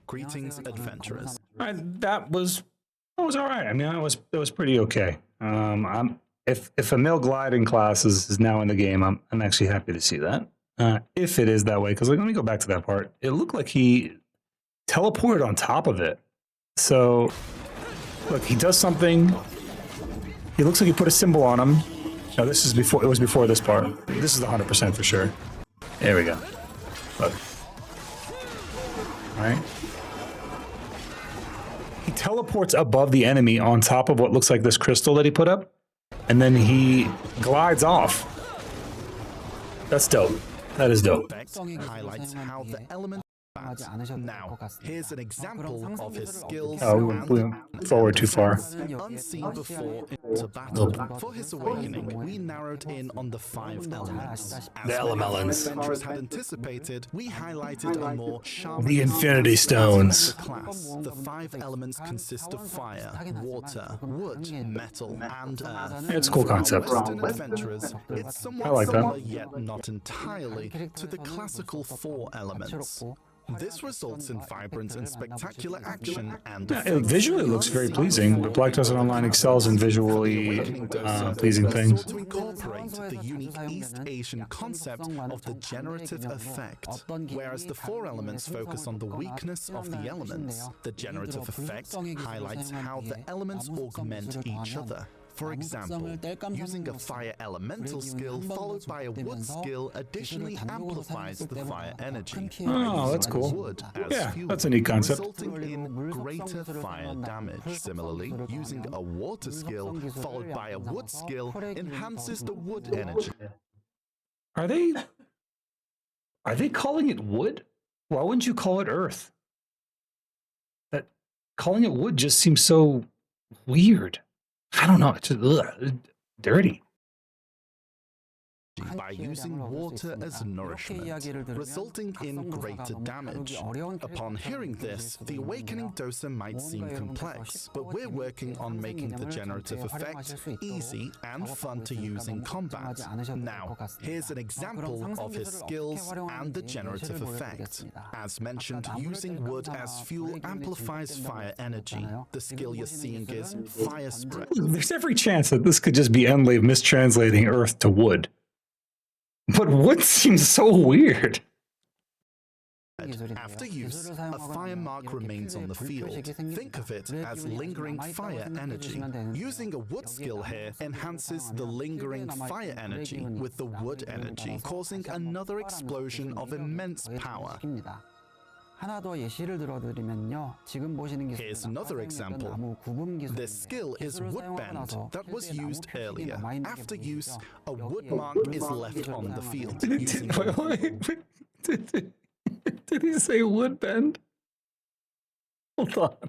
Greetings, adventurers. That was all right. I mean, it was pretty okay. If a male gliding class is now in the game, I'm actually happy to see that. If it is that way, because let me go back to that part. It looked like he teleported on top of it. So look, he does something. He looks like he put a symbol on him. No, this is before. It was before this part. This is the 100% for sure. There we go. Look. All right. He teleports above the enemy on top of what looks like this crystal that he put up, and then he glides off. That's dope. That is dope. Highlights how the element. Now, here's an example of his skills. Oh, we went forward too far. Unseen before into battle. For his awakening, we narrowed in on the 5 elements. The elemelons. Adventurers had anticipated, we highlighted a more sharp. The Infinity Stones. The class. The 5 elements consist of fire, water, wood, metal, and earth. It's a cool concept. Western adventurers, it's somewhat I like that. similar, yet not entirely, to the classical 4 elements. This results in vibrant and spectacular action and It visually looks very pleasing, but Black Desert Online excels in visually pleasing things. to incorporate the unique East Asian concept of the generative effect. Whereas the 4 elements focus on the weakness of the elements, the generative effect highlights how the elements augment each other. For example, using a fire elemental skill followed by a wood skill additionally amplifies the fire energy. Oh, that's cool. Wood as Yeah, fuel, that's a neat concept. resulting in greater fire damage. Similarly, using a water skill followed by a wood skill enhances the wood energy. Are they calling it wood? Why wouldn't you call it earth? That calling it wood just seems so weird. I don't know. It's just dirty. By using water as nourishment, resulting in greater damage. Upon hearing this, the awakening doser might seem complex, but we're working on making the generative effect easy and fun to use in combat. Now, here's an example of his skills and the generative effect. As mentioned, using wood as fuel amplifies fire energy. The skill you're seeing is Fire Spread. There's every chance that this could just be Enlave mistranslating earth to wood. But wood seems so weird. After use, a fire mark remains on the field. Think of it as lingering fire energy. Using a wood skill here enhances the lingering fire energy with the wood energy, causing another explosion of immense power. 하나 더 예시를 들어드리면요. 지금 보시는 기술은 Here's another example. 나무 구분 기술인데요. This skill is 기술을 wood 사용하고 bend 나서 that was 표지에 나무 used 표식이 earlier. 남아있는 게 After use, 보이시죠? a wood 여기에 mark is 구분 left 기술을 on the 사용하면 field. Did he say wood bend? Hold on.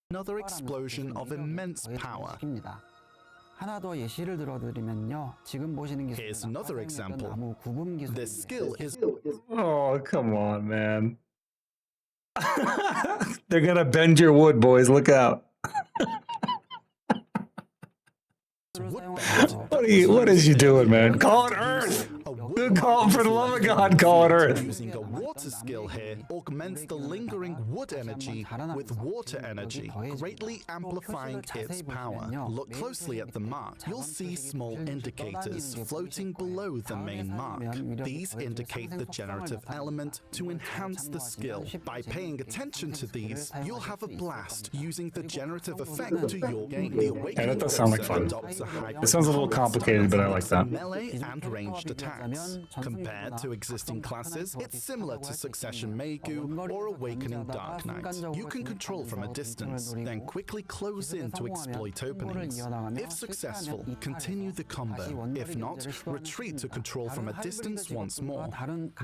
Another explosion of immense power. 하나 더 예시를 들어드리면요. 지금 보시는 기술은 Here's another example. 나무 구분 This skill is Oh, come on, man. They're gonna bend your wood, boys. Look out. What is you doing, man? Call it Earth. Good call, for the love of God, call it Earth. Using a water skill here augments the lingering wood energy with water energy, greatly amplifying its power. Look closely at the mark. You'll see small indicators floating below the main mark. These indicate the generative element to enhance the skill. By paying attention to these, you'll have a blast using the generative effect to your game. The Yeah, that does sound like fun. It sounds a little complicated, but I like that. Melee and ranged attacks. Compared to existing classes, it's similar to Succession Meigu or Awakening Dark Knight. You can control from a distance, then quickly close in to exploit openings. If successful, continue the combo. If not, retreat to control from a distance once more.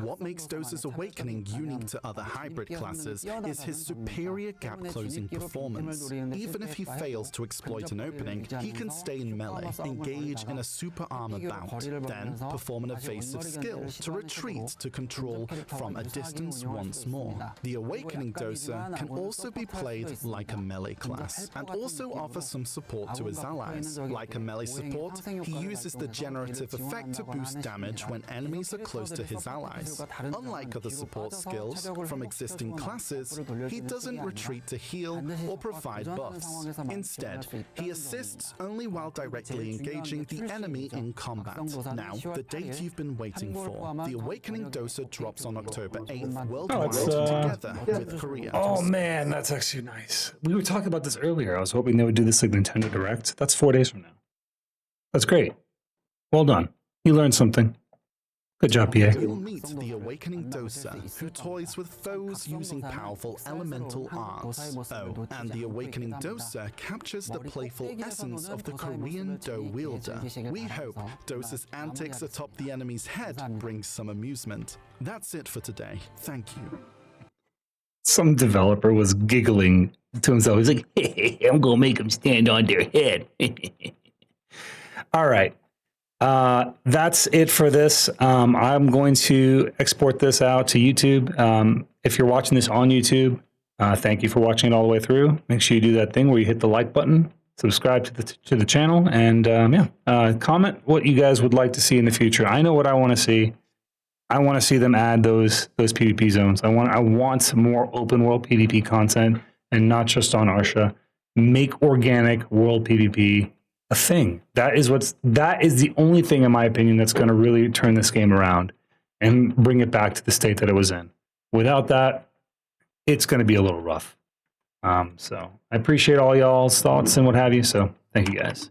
What makes Dosa's Awakening unique to other hybrid classes is his superior gap-closing performance. Even if he fails to exploit an opening, he can stay in melee, engage in a super armor bout, then perform an evasive skill to retreat to control from a distance once more. The Awakening Dosa can also be played like a melee class, and also offers some support to his allies. Like a melee support, he uses the generative effect to boost damage when enemies are close to his allies. Unlike other support skills from existing classes, he doesn't retreat to heal or provide buffs. Instead, he assists only while directly engaging the enemy in combat. Now, the date you've been waiting for. The Awakening Dosa drops on October 8th worldwide together with Korea. Oh man, that's actually nice. We were talking about this earlier. I was hoping they would do this like Nintendo Direct. That's 4 days from now. That's great. Well done. You learned something. Good job, PA. You'll meet the Awakening Dosa, who toys with foes using powerful elemental arts. Oh, and the Awakening Dosa captures the playful essence of the Korean Do wielder. We hope Dosa's antics atop the enemy's head brings some amusement. That's it for today. Thank you. Some developer was giggling to himself. He's like, hey, I'm going to make them stand on their head. All right. That's it for this. I'm going to export this out to YouTube. If you're watching this on YouTube, thank you for watching it all the way through. Make sure you do that thing where you hit the like button, subscribe to the channel, and comment what you guys would like to see in the future. I know what I want to see. I want to see them add those PvP zones. I want more open world PvP content, and not just on Arsha. Make organic world PvP a thing. That is the only thing, in my opinion, that's going to really turn this game around and bring it back to the state that it was in. Without that, it's going to be a little rough. So I appreciate all y'all's thoughts and what have you. So thank you guys.